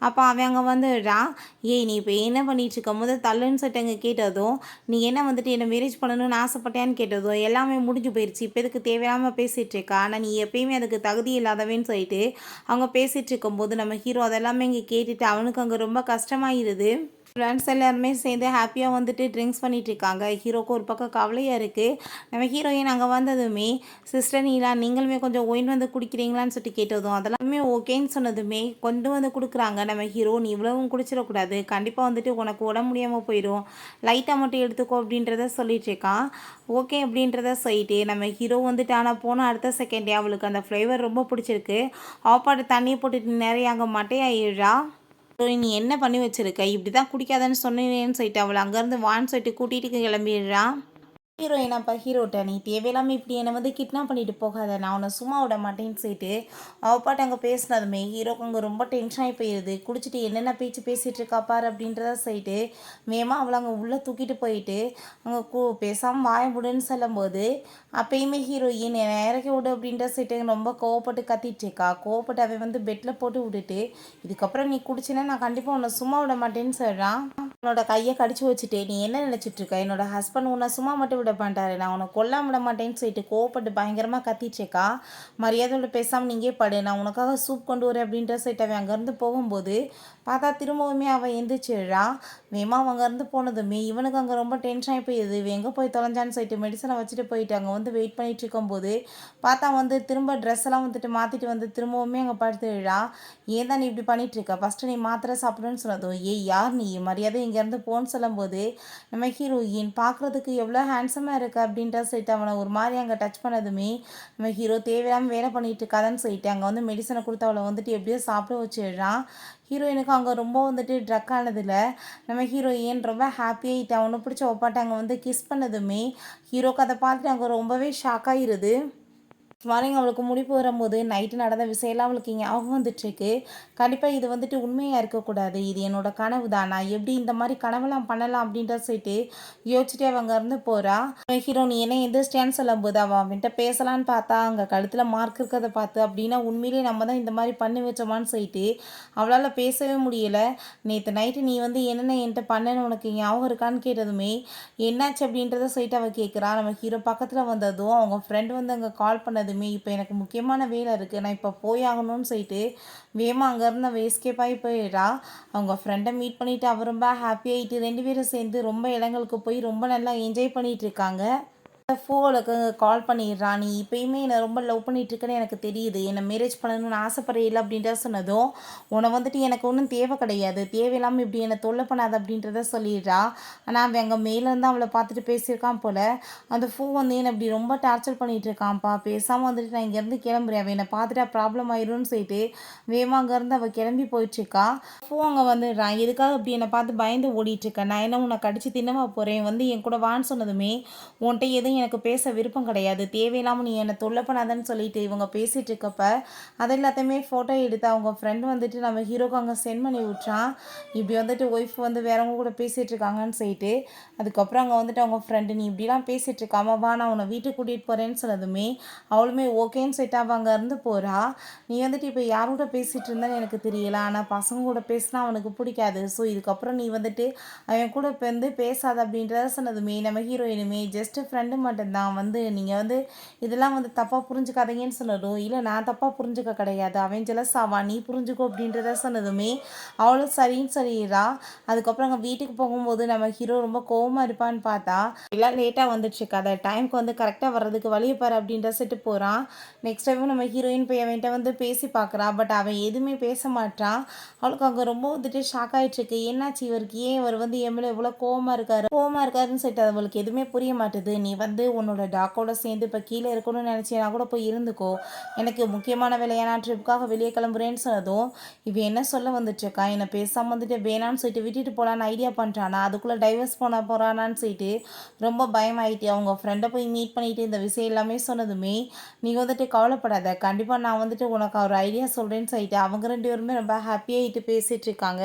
அப்போ அவன் அங்கே வந்துடுறான். ஏய் நீ இப்போ என்ன பண்ணிகிட்டு இருக்க? முதல் தள்ளுன்னு சொல்லிட்டு அங்கே கேட்டதும், நீ என்ன வந்துட்டு என்னை மேரேஜ் பண்ணணும்னு ஆசைப்பட்டேன்னு கேட்டதும், எல்லாமே முடிஞ்சு போயிடுச்சு. இப்போ எதுக்கு தேவையில்லாமல் பேசிகிட்டு இருக்கா? ஆனால் நீ எப்பயுமே அதுக்கு தகுதி இல்லாதவேன்னு சொல்லிட்டு அவங்க பேசிகிட்டு இருக்கும்போது, நம்ம ஹீரோ அதெல்லாமே இங்கே கேட்டுட்டு அவனுக்கு அங்கே ரொம்ப கஷ்டமாயிருது. ஃப்ரெண்ட்ஸ் எல்லாருமே சேர்ந்து ஹாப்பியாக வந்துட்டு ட்ரிங்க்ஸ் பண்ணிகிட்டு இருக்காங்க. ஹீரோக்கு ஒரு பக்கம் கவலையாக இருக்குது. நம்ம ஹீரோயின் அங்கே வந்ததுமே, சிஸ்டர் நீலா நீங்களுமே கொஞ்சம் ஒயின் வந்து குடிக்கிறீங்களான்னு சொல்லிட்டு கேட்டதும், அதெல்லாமே ஓகேன்னு சொன்னதுமே கொண்டு வந்து கொடுக்குறாங்க. நம்ம ஹீரோ நீ இவ்வளவும் குடிச்சிடக்கூடாது, கண்டிப்பாக வந்துட்டு உனக்கு உடம்பு முடியாமல் போயிடும், லைட்டாக மட்டும் எடுத்துக்கோ அப்படின்றத சொல்லிட்டு இருக்கான். ஓகே அப்படின்றத சொல்லிட்டு நம்ம ஹீரோ வந்துட்டு ஆனால் போன அடுத்த செகண்டே அவளுக்கு அந்த ஃப்ளேவர் ரொம்ப பிடிச்சிருக்கு. ஆப்பாடு தண்ணியை போட்டுட்டு நிறைய அங்கே மட்டையாயிடுறா. நீ என்ன பண்ணி வச்சிருக்க? இப்படி தான் குடிக்காதன்னு சொன்னேன்னு சொல்லிட்டு அவளை அங்கேருந்து வான்னு சொல்லிட்டு கூட்டிகிட்டு கிளம்பிடுறான். ஹீரோயின் அப்போ ஹீரோட்ட நீ தேவையில்லாமல் இப்படி என்னை வந்து கிட்னாப் பண்ணிட்டு போகாத, நான் உன்னை சும்மா விட மாட்டேன்னு சொல்லிட்டு அவப்பாட்டு அங்கே பேசினதுமே ஹீரோக்கு அங்கே ரொம்ப டென்ஷனாகி போயிடுது. குடிச்சிட்டு என்னென்ன பேச்சு பேசிகிட்டு இருக்கா பாரு அப்படின்றத சொல்லிட்டு மேமா அவளை அங்கே உள்ளே தூக்கிட்டு போயிட்டு அங்கே பேசாமல் வாய விடுன்னு சொல்லும்போது, அப்பயுமே ஹீரோயின் என்னை இறக்கி விடு அப்படின்ற சொல்லிட்டு ரொம்ப கோவப்பட்டு கத்திட்டு இருக்கா. கோவப்பட்டு அவன் வந்து பெட்டில் போட்டு விட்டுட்டு, இதுக்கப்புறம் நீ குடிச்சின்னா நான் கண்டிப்பாக உன்னை சும்மா விட மாட்டேன்னு சொல்கிறான். உன்னோட கையை கடிச்சு வச்சுட்டு நீ என்ன நினச்சிட்டு இருக்க? என்னோட ஹஸ்பண்ட் உன்னை சும்மா மட்டும் விட மாட்டாரு, நான் உன்னை கொல்லாம விட மாட்டேன்னு சொல்லிட்டு கோவப்பட்டு பயங்கரமாக கத்திச்சேக்கா. மரியாதையோட பேசாமல் நீங்கே படு, நான் உனக்காக சூப் கொண்டு வரேன் அப்படின்ற சொல்லிட்டு அவன் அங்கேருந்து போகும்போது பார்த்தா திரும்பவுமே அவன் எந்திரிச்சிடுறா. வேமா அங்கேருந்து போனதுமே இவனுக்கு அங்கே ரொம்ப டென்ஷன் ஆகி போயிடுது. இவன் எங்கே போய் தொலைஞ்சான்னு சொல்லிட்டு மெடிசனை வச்சுட்டு போயிட்டு அங்கே வந்து வெயிட் பண்ணிட்டு இருக்கும்போது பார்த்தா வந்து திரும்ப ட்ரெஸ் எல்லாம் வந்துட்டு மாற்றிட்டு வந்து திரும்பவுமே அங்கே படுத்துடுறா. ஏன் தான் நீ இப்படி பண்ணிட்டு இருக்க? ஃபஸ்ட்டு நீ மாத்திரை சாப்பிடுன்னு சொன்னதும், ஏய் யார் நீ, மரியாதை இங்கேருந்து போன்னு சொல்லும்போது நம்ம ஹீரோயின் பார்க்குறதுக்கு எவ்வளோ ஹேண்ட்ஸமாக இருக்கு அப்படின்ற சொல்லிட்டு அவனை ஒரு மாதிரி அங்கே டச் பண்ணதுமே நம்ம ஹீரோ தேவையில்லாமல் வேலை பண்ணிட்டு இருக்காதான்னு சொல்லிட்டு அங்கே வந்து மெடிசனை கொடுத்து அவளை வந்துட்டு எப்படியோ சாப்பிட வச்சிடுறான். ஹீரோயினுக்கு அங்கே ரொம்ப வந்துட்டு ட்ரக் ஆனதில் நம்ம ஹீரோயின் ரொம்ப ஹாப்பியாகிட்டு அவனை பிடிச்ச ஒப்பாட்ட அங்கே வந்து கிஸ் பண்ணதுமே ஹீரோக்கு அதை பார்த்துட்டு அங்கே ரொம்பவே ஷாக் ஆகிருது. மார்னிங் அவளுக்கு முடிப்பு வரும்போது நைட்டு நடந்த விஷயம்லாம் அவளுக்கு ஞாபகம் வந்துட்டுருக்கு. கண்டிப்பாக இது வந்துட்டு உண்மையாக இருக்கக்கூடாது, இது என்னோட கனவு தான், நான் எப்படி இந்த மாதிரி கனவுலாம் பண்ணலாம் அப்படின்ற சொல்லிட்டு யோசிச்சுட்டே அவங்க இருந்து போகிறா. ஹீரோ நீ என்ன எந்திரிச்சிட்டியான்னு சொல்லும்போது அவன் அவன்கிட்ட பேசலான்னு பார்த்தா அங்கே கழுத்தில் மார்க் இருக்கிறத பார்த்து அப்படின்னா உண்மையிலேயே நம்ம தான் இந்த மாதிரி பண்ணி வச்சோமான்னு சொல்லிட்டு அவளால் பேசவே முடியலை. நேற்று நைட்டு நீ வந்து என்னென்ன என்கிட்ட பண்ணேன்னு உனக்கு ஞாபகம் இருக்கான்னு கேட்டதுமே என்னாச்சு அப்படின்றத சொல்லிட்டு அவள் கேட்குறா. நம்ம ஹீரோ பக்கத்தில் வந்ததும் அவங்க ஃப்ரெண்டு வந்து அங்கே கால் பண்ணது இப்போ எனக்கு முக்கியமான வேலை இருக்குது, நான் இப்போ போயாகணும்னு சொல்லிட்டு வேமா அங்கேருந்து அவள் எஸ்கேப் ஆகி போயிடுறா. அவங்க ஃப்ரெண்டை மீட் பண்ணிவிட்டு அவர் ரொம்ப ஹாப்பியாகிட்டு 2 பேரும் சேர்ந்து ரொம்ப இடங்களுக்கு போய் ரொம்ப நல்லா என்ஜாய் பண்ணிகிட்டு இருக்காங்க. ஃபோனுக்கு கால் பண்ணிடுறான். நீ இப்போயுமே என்னை ரொம்ப லவ் பண்ணிகிட்ருக்கேன்னு எனக்கு தெரியுது, என்னை மேரேஜ் பண்ணணும்னு ஆசைப்படுறீல அப்படின்றத சொன்னதும், உன்னை வந்துட்டு எனக்கு ஒன்றும் தேவை கிடையாது, தேவையில்லாமல் இப்படி என்னை தொல்லை பண்ணாது அப்படின்றத சொல்லிடுறா. ஆனால் அவன் அங்கே மேலேருந்து அவளை பார்த்துட்டு பேசியிருக்கான் போல். அந்த ஃபோ வந்து என்னை இப்படி ரொம்ப டார்ச்சர் பண்ணிகிட்ருக்கான்ப்பா, பேசாமல் வந்துட்டு நான் இங்கேருந்து கிளம்புறேன், அவன் என்னை பார்த்துட்டா ப்ராப்ளம் ஆயிரும்னு சொல்லிட்டு வேமா அங்கேருந்து அவள் கிளம்பி போயிட்டுருக்கா. ஃபோ அங்கே வந்துடுறான். எதுக்காக இப்படி என்னை பார்த்து பயந்து ஓடிட்டுருக்கேன், நான் என்ன உன்னை கடிச்சு தின்னவா போகிறேன், வந்து என் கூட வான்னு சொன்னதுமே உன்கிட்ட எதுவும் எனக்கு பேச விருப்பம் கிடையாது, தேவையில்லாமல் நீ என்னை தொல்லை பண்ணாதன்னு சொல்லிட்டு இவங்க பேசிகிட்டு இருக்கப்ப அது எல்லாத்தையுமே ஃபோட்டோ எடுத்து அவங்க ஃப்ரெண்டு வந்துட்டு நம்ம ஹீரோக்கு அங்கே சென்ட் பண்ணி விட்றான். இப்படி வந்துட்டு ஒய்ஃப் வந்து வேறவங்க கூட பேசிகிட்டு இருக்காங்கன்னு சொல்லிட்டு அதுக்கப்புறம் அங்கே வந்துட்டு அவங்க ஃப்ரெண்டு நீ இப்படிலாம் பேசிகிட்டு இருக்காம வா நான் உன்னை வீட்டுக்கு கூட்டிகிட்டு போகிறேன்னு சொன்னதுமே அவளுமே ஓகேன்னு சொல்லிட்டு அவள் அங்கே இருந்து போகிறா. நீ வந்துட்டு இப்போ யாரோட பேசிகிட்டு இருந்தேன்னு எனக்கு தெரியல, ஆனால் பசங்க கூட பேசினா அவனுக்கு பிடிக்காது, ஸோ இதுக்கப்புறம் நீ வந்துட்டு அவன் கூட இப்போ வந்து பேசாத அப்படின்றத சொன்னதுமே நம்ம ஹீரோயினுமே ஜஸ்ட்டு ஃப்ரெண்டு மாட்டேன் தான் நீங்கள் இதெல்லாம் தப்பாக புரிஞ்சுக்காதீங்கன்னு சொன்னதும், இல்லை நான் தப்பாக புரிஞ்சுக்க கிடையாது, அவன் ஜெலஸ் ஆவான், நீ புரிஞ்சுக்கோ அப்படின்றத சொன்னதுமே அவளும் சரின்னு சொல்லிடுறா. அதுக்கப்புறம் அங்கே வீட்டுக்கு போகும்போது நம்ம ஹீரோ ரொம்ப கோவமாக இருப்பான்னு பார்த்தா எல்லாம் லேட்டாக வந்துடுச்சு கதை, டைமுக்கு கரெக்டாக வர்றதுக்கு வழியை பாரு அப்படின்ற செட்டு போகிறான். நெக்ஸ்ட் டைமும் நம்ம ஹீரோயின் போய் அவன்கிட்ட பேசி பார்க்குறா. பட் அவன் எதுவுமே பேச மாட்டான். அவளுக்கு அங்கே ரொம்ப ஷாக் ஆகிட்டுருக்கு. என்னாச்சு இவருக்கு, ஏன் இவர் என் மேலே எவ்வளோ கோவமாக இருக்காருன்னு சொல்லிட்டு அவளுக்கு எதுவுமே புரிய மாட்டுது. நீ உன்னோட டாக்கோட சேர்ந்து இப்போ கீழே இருக்கணும்னு நினச்சேன்னா கூட போய் இருந்துக்கோ, எனக்கு முக்கியமான வேலையான ட்ரிப்புக்காக வெளியே கிளம்புறேன்னு சொன்னதும் இவன் என்ன சொல்ல வந்துட்டுருக்கா, என்னை பேசாமல் வேணான்னு சொல்லிட்டு விட்டுட்டு போகலான்னு ஐடியா பண்ணுறானா, அதுக்குள்ளே டைவர்ஸ் பண்ண போகிறானான்னு சொல்லிட்டு ரொம்ப பயமாயிட்டு அவங்க ஃப்ரெண்டை போய் மீட் பண்ணிட்டு இந்த விஷயம் எல்லாமே சொன்னதுமே, நீ கவலைப்படாத, கண்டிப்பாக நான் உனக்கு ஒரு ஐடியா சொல்கிறேன்னு சொல்லிட்டு அவங்க 2 பேருமே ரொம்ப ஹாப்பியாகிட்டு பேசிகிட்டு இருக்காங்க.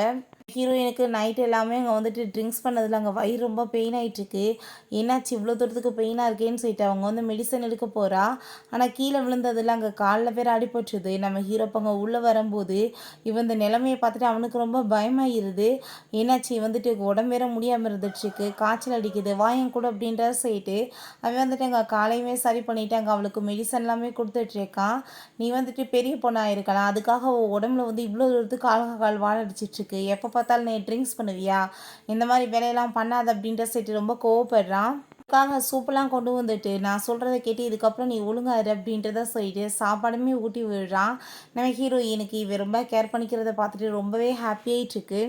ஹீரோயினுக்கு நைட் எல்லாமே அங்கே ட்ரிங்க்ஸ் பண்ணதில் அங்கே வயிறு ரொம்ப பெயின் ஆகிட்டுருக்கு. என்னாச்சு இவ்வளோ தூரத்துக்கு பெயினாக இருக்கேன்னு சொல்லிட்டு அவங்க மெடிசன் எடுக்க போகிறா. ஆனால் கீழே விழுந்ததில் அங்கே காலில் பேர் அடிபட்டுருது. நம்ம ஹீரோ அங்கே உள்ளே வரும்போது இந்த நிலைமையை பார்த்துட்டு அவனுக்கு ரொம்ப பயமாகிருது. என்னாச்சு உடம்பு வேற முடியாமல் இருந்துட்டுருக்கு, காய்ச்சல் அடிக்குது, வாயம் கூட அப்படின்ற சொல்லிட்டு அவன் அங்கே காலையுமே சரி பண்ணிவிட்டு அங்கே அவளுக்கு மெடிசன் எல்லாமே கொடுத்துட்ருக்கான். நீ பெரிய பொண்ணாக இருக்கலாம், அதுக்காக உடம்புல இவ்வளோ தூரத்துக்கு ஆல்கஹால் வாழடிச்சிட்ருக்கு, எப்போ பார்த்தாலும் நீ ட்ரிங்க்ஸ் பண்ணுவியா, இந்த மாதிரி வேலையெல்லாம் பண்ணாத அப்படின்ற சொல்லிட்டு ரொம்ப கோவப்படுறான். அதுக்காக சூப்பெல்லாம் கொண்டு நான் சொல்கிறத கேட்டு இதுக்கப்புறம் நீ ஒழுங்காரு அப்படின்றத சொல்லிட்டு சாப்பாடுமே ஊட்டி விடுறான். நம்ம ஹீரோயினுக்கு இவ ரொம்ப கேர் பண்ணிக்கிறத பார்த்துட்டு ரொம்பவே ஹாப்பியாயிட்டுருக்கு.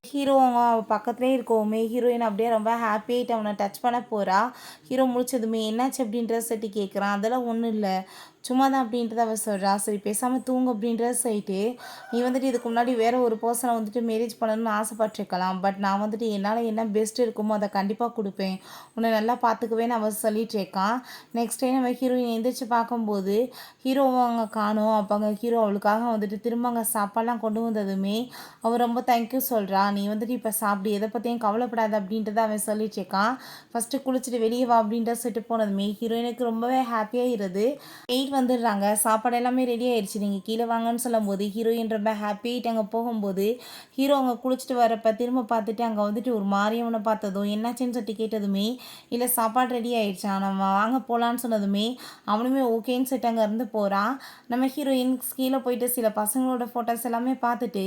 ஹீரோ அவன் பக்கத்துலேயே இருக்கவுமே ஹீரோயின் அப்படியே ரொம்ப ஹாப்பியாகிட்டு அவனை டச் பண்ண போகிறா. ஹீரோ முடிச்சதுமே என்னாச்சு அப்படின்றத சொல்லிட்டு கேட்குறான். அதெல்லாம் ஒன்றும் இல்லை, சும்மா தான் அப்படின்றத அவள் சொல்கிறா. சரி பேசாமல் தூங்கு அப்படின்றத சொல்லிட்டு, நீ இதுக்கு முன்னாடி வேறு ஒரு பர்சனை மேரேஜ் பண்ணணும்னு ஆசைப்பட்டிருக்கலாம், பட் நான் என்னால் என்ன பெஸ்ட் இருக்குமோ அதை கண்டிப்பாக கொடுப்பேன், உன்னை நல்லா பார்த்துக்குவேன்னு அவள் சொல்லிட்டு இருக்கான். நெக்ஸ்ட் டைம் நம்ம ஹீரோயின் எந்திரிச்சு பார்க்கும்போது ஹீரோவை அங்கே காணும். அப்போ அங்கே ஹீரோ அவளுக்காக திரும்ப அங்கே சாப்பாடெலாம் கொண்டு வந்ததுமே அவள் ரொம்ப தேங்க்யூ சொல்கிறா. நீ இப்போ சாப்பிடு, எதை பற்றியும் கவலைப்படாத அப்படின்றத அவன் சொல்லிட்டு இருக்கான். ஃபஸ்ட்டு குளிச்சுட்டு வெளியே வா அப்படின்ற சொல்லிட்டு போனதுமே ஹீரோயினுக்கு ரொம்பவே ஹாப்பியாகிடுது. வந்துடுறாங்க, சாப்பாடு எல்லாமே ரெடி ஆயிடுச்சு, நீங்கள் கீழே வாங்கன்னு சொல்லும்போது ஹீரோயின் ரொம்ப ஹாப்பியாகிட்டு அங்கே போகும்போது ஹீரோ அங்கே குளிச்சுட்டு வரப்போ திரும்ப பார்த்துட்டு அங்கே ஒரு மாரியவனை பார்த்ததும் என்னாச்சுன்னு சொல்லிட்டு கேட்டதுமே, இல்லை சாப்பாடு ரெடி ஆயிடுச்சா, நம்ம வாங்க போகலான்னு சொன்னதுமே அவனுமே ஓகேன்னு சொல்லிட்டு அங்கே இருந்து போகிறான். நம்ம ஹீரோயின் கீழே போயிட்டு சில பசங்களோட ஃபோட்டோஸ் எல்லாமே பார்த்துட்டு,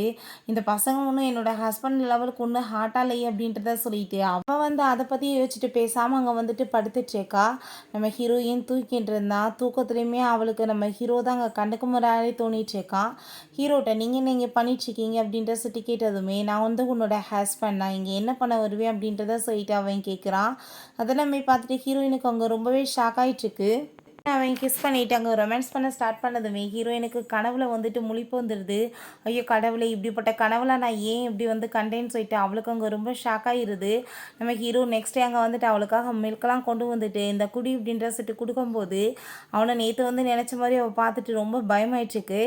இந்த பசங்க ஒன்றும் என்னோட ஹஸ்பண்ட் லெவலுக்கு ஒன்றும் ஹார்ட்டாக இல்லையே அப்படின்றத சொல்லிட்டு அவள் அதை பற்றி யோசிச்சுட்டு பேசாமல் அங்கே படுத்துட்ருக்கா. நம்ம ஹீரோயின் தூக்கிட்டு இருந்தா. தூக்கத்துலேயுமே அவளுக்கு நம்ம ஹீரோ தான் அங்கே கண்டுக்க முறையாலே தோணிட்டுருக்கான். ஹீரோட்ட நீங்கள் பண்ணிட்டுருக்கீங்க அப்படின்ற சொல்லிட்டு கேட்டதுமே, நான் உன்னோட ஹஸ்பண்ட், நான் இங்கே என்ன பண்ண வருவேன் அப்படின்றத சொல்லிட்டு அவன் கேட்குறான். அதெல்லாமே பார்த்துட்டு ஹீரோயினுக்கு அங்கே ரொம்பவே ஷாக் ஆகிட்டுருக்கு. அவன் கிஸ் பண்ணிவிட்டு அங்கே ரொமான்ஸ் பண்ண ஸ்டார்ட் பண்ணதுமே ஹீரோயினுக்கு கனவுல முழிப்பு வந்துடுது. ஐயோ கடவுளே, இப்படிப்பட்ட கனவுல நான் ஏன் இப்படி கண்டேன்னு சொல்லிட்டு அவளுக்கு அங்கே ரொம்ப ஷாக் ஆகிடுது. நம்ம ஹீரோ நெக்ஸ்ட் டே அங்கே அவளுக்காக மில்கெல்லாம் கொண்டு இந்த குடி அப்படின்ற சொல்லிட்டு கொடுக்கும்போது அவனை நேற்று நினச்ச மாதிரி அவள் பார்த்துட்டு ரொம்ப பயமாயிட்டுருக்கு.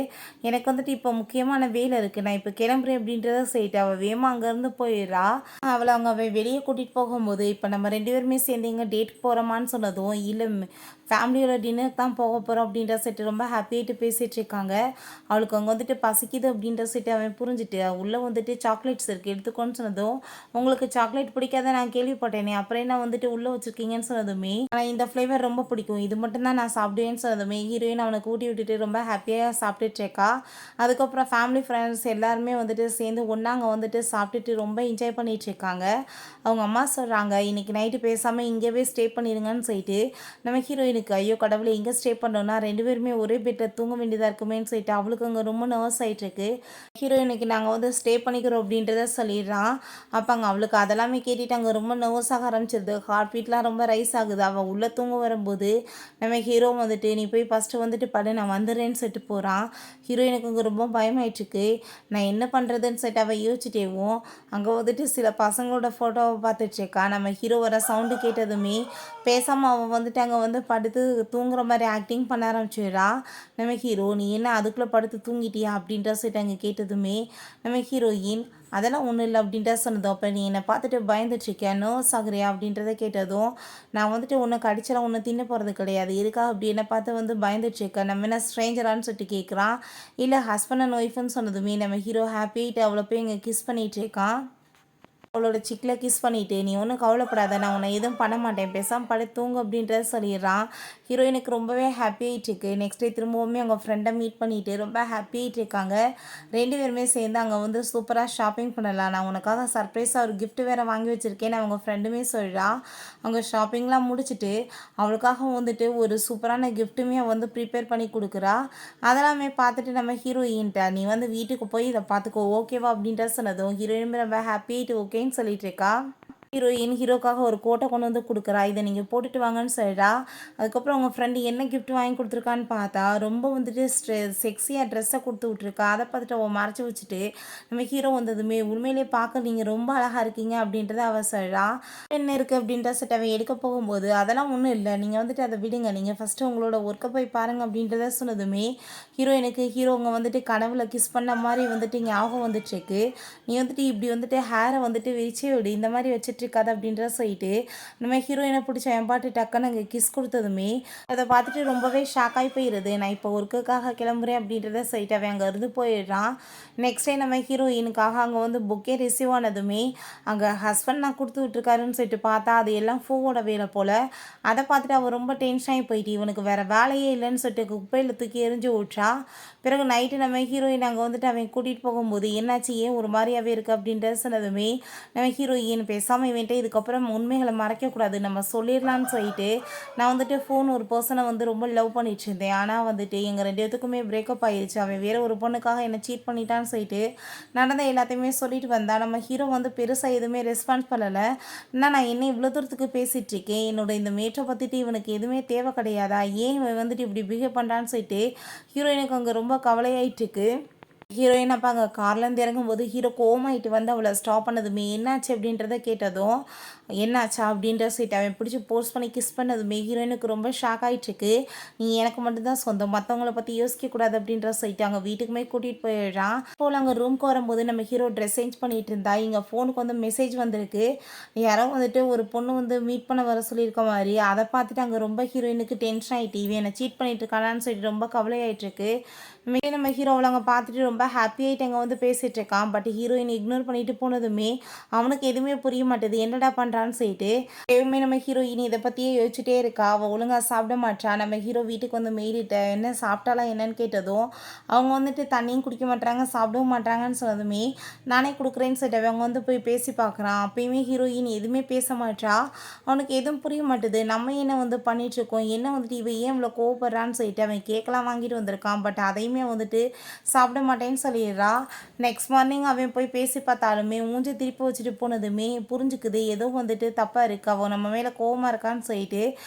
எனக்கு இப்போ முக்கியமான வேலை இருக்குது, நான் இப்போ கிளம்புறேன் அப்படின்றத சொல்லிட்டு அவள் வேகமாக அங்கேருந்து போயிடுறா. அவளை அவள் வெளியே கூட்டிகிட்டு போகும்போது இப்போ நம்ம 2 பேருமே சேர்ந்து இங்கே டேட்டுக்கு போகிறோமான்னு சொன்னதும், இல்லை ஃபேமிலியோட டின்னர் தான் போக போகிறோம் அப்படின்ற செட்டு ரொம்ப ஹாப்பியாகிட்டு பேசிகிட்டு இருக்காங்க. அவளுக்கு அங்கே பசிக்குது அப்படின்ற செட்டு அவன் புரிஞ்சுட்டு உள்ளே சாக்லேட்ஸ் இருக்குது எடுத்துக்கோன்னு சொன்னதும், உங்களுக்கு சாக்லேட் பிடிக்காத நான் கேள்விப்பட்டேனே, அப்புறம் என்ன உள்ளே வச்சுருக்கீங்கன்னு சொன்னதுமே, ஆனால் இந்த ஃப்ளேவர் ரொம்ப பிடிக்கும், இது மட்டும்தான் நான் சாப்பிடுவேன்னு சொன்னதுமே ஹீரோயின் அவனை கூட்டி விட்டுட்டு ரொம்ப ஹாப்பியாக சாப்பிட்டுட்டு இருக்கா. அதுக்கப்புறம் ஃபேமிலி ஃப்ரெண்ட்ஸ் எல்லாருமே சேர்ந்து ஒன்றா அங்கே சாப்பிட்டுட்டு ரொம்ப என்ஜாய் பண்ணிகிட்டு இருக்காங்க. அவங்க அம்மா சொல்கிறாங்க, இன்றைக்கி நைட்டு பேசாமல் இங்கேயே ஸ்டே பண்ணிடுங்கன்னு சொல்லிட்டு நம்ம ஹீரோயினுக்கு ஐயோ கடவுளை எங்கே ஸ்டே பண்ணோன்னா 2 பேருமே ஒரே பெட்டில் தூங்க வேண்டியதாக இருக்குமேன்னு சொல்லிட்டு அவளுக்கு அங்கே ரொம்ப நர்வஸ் ஆகிட்டுருக்கு. ஹீரோயினுக்கு நாங்கள் ஸ்டே பண்ணிக்கிறோம் அப்படின்றத சொல்லிடுறான். அப்போ அங்கே அவளுக்கு அதெல்லாமே கேட்டுட்டு அங்கே ரொம்ப நர்வஸாக ஆரம்பிச்சிருது. ஹார்ட் பீட்லாம் ரொம்ப ரைஸ் ஆகுது. அவள் உள்ளே தூங்க வரும்போது நம்ம ஹீரோ நீ போய் ஃபஸ்ட்டு படு, நான் வந்துடுறேன்னு சொல்லிட்டு போகிறான். ஹீரோயினுக்கு அங்கே ரொம்ப பயமாயிட்டுருக்கு. நான் என்ன பண்ணுறதுன்னு சொல்லிட்டு அவள் யோசிச்சுட்டேவும் அங்கே சில பசங்களோட ஃபோட்டோவை பார்த்துட்ருக்கா. நம்ம ஹீரோ வர சவுண்டு கேட்டதுமே பேசாமல் அவள் அங்கே படுத்து தூங்குற மாதிரி ஆக்டிங் பண்ண ஆரம்பிச்சிடுறா. நம்ம ஹீரோ, நீ என்ன அதுக்குள்ளே படுத்து தூங்கிட்டியா அப்படின்ற சொல்லிட்டு அங்கே கேட்டதுமே நம்ம ஹீரோயின், அதெல்லாம் ஒன்றும் இல்லை அப்படின்ற சொன்னதும், அப்போ நீ என்னை பார்த்துட்டு பயந்துட்டுருக்கியா, நர்வஸ் ஆகுறியா அப்படின்றத கேட்டதும், நான் உன்னை கடிச்சலாம் ஒன்று தின்ன போகிறது கிடையாது, எதுக்காக அப்படி என்னை பார்த்து பயந்துட்டுருக்க, நம்ம என்ன ஸ்ட்ரேஞ்சரான்னு சொல்லிட்டு கேட்குறான். இல்லை ஹஸ்பண்ட் அண்ட் ஒய்ஃப்னு சொன்னதுமே நம்ம ஹீரோ ஹாப்பியாகிட்டு அவளை போய் இங்கே கிஸ் பண்ணிகிட்டு இருக்கான். அவளோட சிக்கில் கிஸ் பண்ணிவிட்டு, நீ ஒன்றும் கவலைப்படாத, நான் உன்னை எதுவும் பண்ண மாட்டேன், பேசாமல் படுத்து தூங்கு அப்படின்றத சொல்லிடுறான். ஹீரோயினுக்கு ரொம்பவே ஹாப்பி ஆகிட்டுருக்கு. நெக்ஸ்ட் டே திரும்பவுமே அவங்க ஃப்ரெண்டை மீட் பண்ணிவிட்டு ரொம்ப ஹாப்பி ஆகிட்டு இருக்காங்க. 2 பேருமே சேர்ந்து அங்கே வந்து சூப்பராக ஷாப்பிங் பண்ணலாம், நான் உனக்காக சர்ப்ரைஸாக ஒரு கிஃப்ட் வேறு வாங்கி வச்சுருக்கேன்னு அவங்க ஃப்ரெண்டுமே சொல்கிறா. அவங்க ஷாப்பிங்லாம் முடிச்சுட்டு அவளுக்காக வந்துட்டு ஒரு சூப்பரான கிஃப்ட்டுமே வந்து ப்ரிப்பேர் பண்ணி கொடுக்குறா. அதெல்லாமே பார்த்துட்டு நம்ம ஹீரோயின்ட்ட, நீ வந்து வீட்டுக்கு போய் இதை பார்த்துக்கோ ஓகேவா அப்படின்ற சொன்னதும் ஹீரோயினுமே ரொம்ப ஹாப்பி ஆகிட்டு ஓகேன்னு சொல்லிட்டு இருக்கா. ஹீரோயின் ஹீரோக்காக ஒரு கோட்டை கொண்டு வந்து கொடுக்குறா, இதை நீங்கள் போட்டுட்டு வாங்கன்னு சொல்கிறா. அதுக்கப்புறம் அவங்க ஃப்ரெண்டு என்ன கிஃப்ட் வாங்கி கொடுத்துருக்கான்னு பார்த்தா ரொம்ப வந்துட்டு செக்ஸியாக ட்ரெஸ்ஸை கொடுத்து விட்ருக்கா. அதை பார்த்துட்டு அவள் மறைச்சி வச்சுட்டு நம்ம ஹீரோ வந்ததுமே, உண்மையிலே பார்க்க நீங்கள் ரொம்ப அழகாக இருக்கீங்க அப்படின்றத அவள் சொல்கிறா. என்ன இருக்குது அப்படின்ற செட் அவன் எடுக்க போகும்போது, அதெல்லாம் ஒன்றும் இல்லை, நீங்கள் வந்துட்டு அதை விடுங்க, நீங்கள் ஃபஸ்ட்டு உங்களோட ஒர்க்கை போய் பாருங்கள் அப்படின்றத சொன்னதுமே ஹீரோயினுக்கு ஹீரோங்க வந்துட்டு கனவுல கிஸ் பண்ண மாதிரி வந்துட்டு ஞாபகம் வந்துட்டுருக்கு. நீ வந்துட்டு இப்படி வந்துட்டு ஹேரை வந்துட்டு விரிச்சே விடு, இந்த மாதிரி வச்சுட்டு இருக்காது அப்படின்றத சொல்லிட்டு நம்ம ஹீரோயினை பிடிச்ச என் பாட்டு டக்குன்னு அங்கே கிஸ் கொடுத்ததுமே அதை பார்த்துட்டு ரொம்பவே ஷாக்காகி போயிடுது. நான் இப்போ ஒர்க்குக்காக கிளம்புறேன் அப்படின்றத சொல்லிட்டு அவன் அங்கே இருந்து போயிடுறான். நெக்ஸ்ட் டே நம்ம ஹீரோயினுக்காக அங்கே வந்து புக்கே ரிசீவ் ஆனதுமே அங்கே ஹஸ்பண்ட் நான் கொடுத்து விட்ருக்காருன்னு சொல்லிட்டு பார்த்தா அது எல்லாம் பூவோட வேலை போல். அதை பார்த்துட்டு அவள் ரொம்ப டென்ஷன் ஆகி போயிட்டு இவனுக்கு வேறு வேலையே இல்லைன்னு சொல்லிட்டு குப்பையில் தூக்கி எரிஞ்சு விட்றா. பிறகு நைட்டு நம்ம ஹீரோயின் அங்கே வந்துட்டு அவன் கூட்டிகிட்டு போகும்போது என்னாச்சு ஏன் ஒரு மாதிரியாகவே இருக்குது அப்படின்றத சொன்னதுமே நம்ம ஹீரோயின் பேசாமல் இவன்ட்டு இதுக்கப்புறம் உண்மைகளை மறைக்கக்கூடாது, நம்ம சொல்லிடலான்னு சொல்லிட்டு நான் வந்துட்டு ஒரு பர்சனை வந்து ரொம்ப லவ் பண்ணிட்டு இருந்தேன், ஆனால் வந்துட்டு எங்கள் 2 பேத்துக்குமே பிரேக்கப் ஆயிடுச்சு, அவன் வேறு ஒரு பொண்ணுக்காக என்னை சீட் பண்ணிட்டான்னு சொல்லிட்டு நடந்த எல்லாத்தையுமே சொல்லிட்டு வந்தா. நம்ம ஹீரோ வந்து பெருசாக எதுவுமே ரெஸ்பான்ஸ் பண்ணலை. நான் என்ன இவ்வளோ தூரத்துக்கு பேசிகிட்டு இருக்கேன், என்னோட இந்த மேட்டரை பற்றிட்டு இவனுக்கு எதுவுமே தேவை கிடையாதா, ஏன் இவன் வந்துட்டு இப்படி பிஹேவ் பண்ணுறான்னு சொல்லிட்டு ஹீரோயினுக்கு அங்கே ரொம்ப கவலையாயிட்டு இருக்கு. ஹீரோயின் அப்போ அங்கே கார்லேருந்து இறங்கும்போது ஹீரோ கோவமாயிட்டு வந்து அவளை ஸ்டாப் பண்ணதுமே என்னாச்சு அப்படின்றத கேட்டதும் என்னாச்சா அப்படின்ற சொல்லிட்டு அவன் பிடிச்சி போஸ்ட் பண்ணி கிஸ் பண்ணதுமே ஹீரோயினுக்கு ரொம்ப ஷாக் ஆகிட்டுருக்கு. நீ எனக்கு மட்டும்தான் சொந்தம், மற்றவங்கள பற்றி யோசிக்கக்கூடாது அப்படின்ற சொல்லிட்டு அங்கே வீட்டுக்குமே கூட்டிகிட்டு போயிடுறான். போல் அங்கே ரூம்க்கு வரும்போது நம்ம ஹீரோ ட்ரெஸ் சேஞ்ச் பண்ணிகிட்டு இருந்தா இங்கே ஃபோனுக்கு வந்து மெசேஜ் வந்திருக்கு, யாரோ வந்துட்டு ஒரு பொண்ணு வந்து மீட் பண்ண வர சொல்லியிருக்க மாதிரி. அதை பார்த்துட்டு அங்கே ரொம்ப ஹீரோயினுக்கு டென்ஷன் ஆகிட்டு இவன் என்னை சீட் பண்ணிட்டு இருக்கானான்னு சொல்லிட்டு ரொம்ப கவலையாயிட்டுருக்கு. நம்ம ஹீரோவில் அங்கே பார்த்துட்டு ரொம்ப ஹாப்பி ஆகிட்டு அங்கே வந்து பேசிகிட்டு இருக்கான். பட் ஹீரோயின் இக்னோர் பண்ணிட்டு போனதுமே அவனுக்கு எதுவுமே புரிய மாட்டேது, என்னடா பண்ணுறான்னு சொல்லிட்டு எப்பவுமே நம்ம ஹீரோயின் இதை பற்றியே யோசிச்சுட்டே இருக்கா. அவள் ஒழுங்காக சாப்பிட மாட்டா. நம்ம ஹீரோ வீட்டுக்கு வந்து மெயிலிட்ட என்ன சாப்பிட்டாலாம் என்னன்னு கேட்டதும் அவங்க வந்துட்டு தண்ணியும் குடிக்க மாட்டாங்க சாப்பிடவும் மாட்டாங்கன்னு சொன்னதுமே நானே கொடுக்குறேன்னு சொல்லிட்டு அவங்க வந்து போய் பேசி பார்க்குறான். அப்பயுமே ஹீரோயின் எதுவுமே பேச மாட்டா. அவனுக்கு எதுவும் புரிய மாட்டுது, நம்ம என்ன வந்து பண்ணிகிட்ருக்கோம், என்ன வந்துட்டு இவன் ஏன் இவ்வளோ கோவப்படுறான்னு சொல்லிட்டு அவன் கேட்கலாம் வாங்கிட்டு வந்திருக்கான். பட் அதையுமே வந்துட்டு சாப்பிட மாட்டேன்னு சொல்லிடுறா. நெக்ஸ்ட் மார்னிங் அவன் போய் பேசி பார்த்தாலுமே மூஞ்சி திருப்பி வச்சுட்டு போனதுமே புரிஞ்சுக்குது ஏதோ வந்துட்டு தப்பாக இருக்குது, அவன் நம்ம மேலே கோவமாக இருக்கான்னு சொல்லிட்டு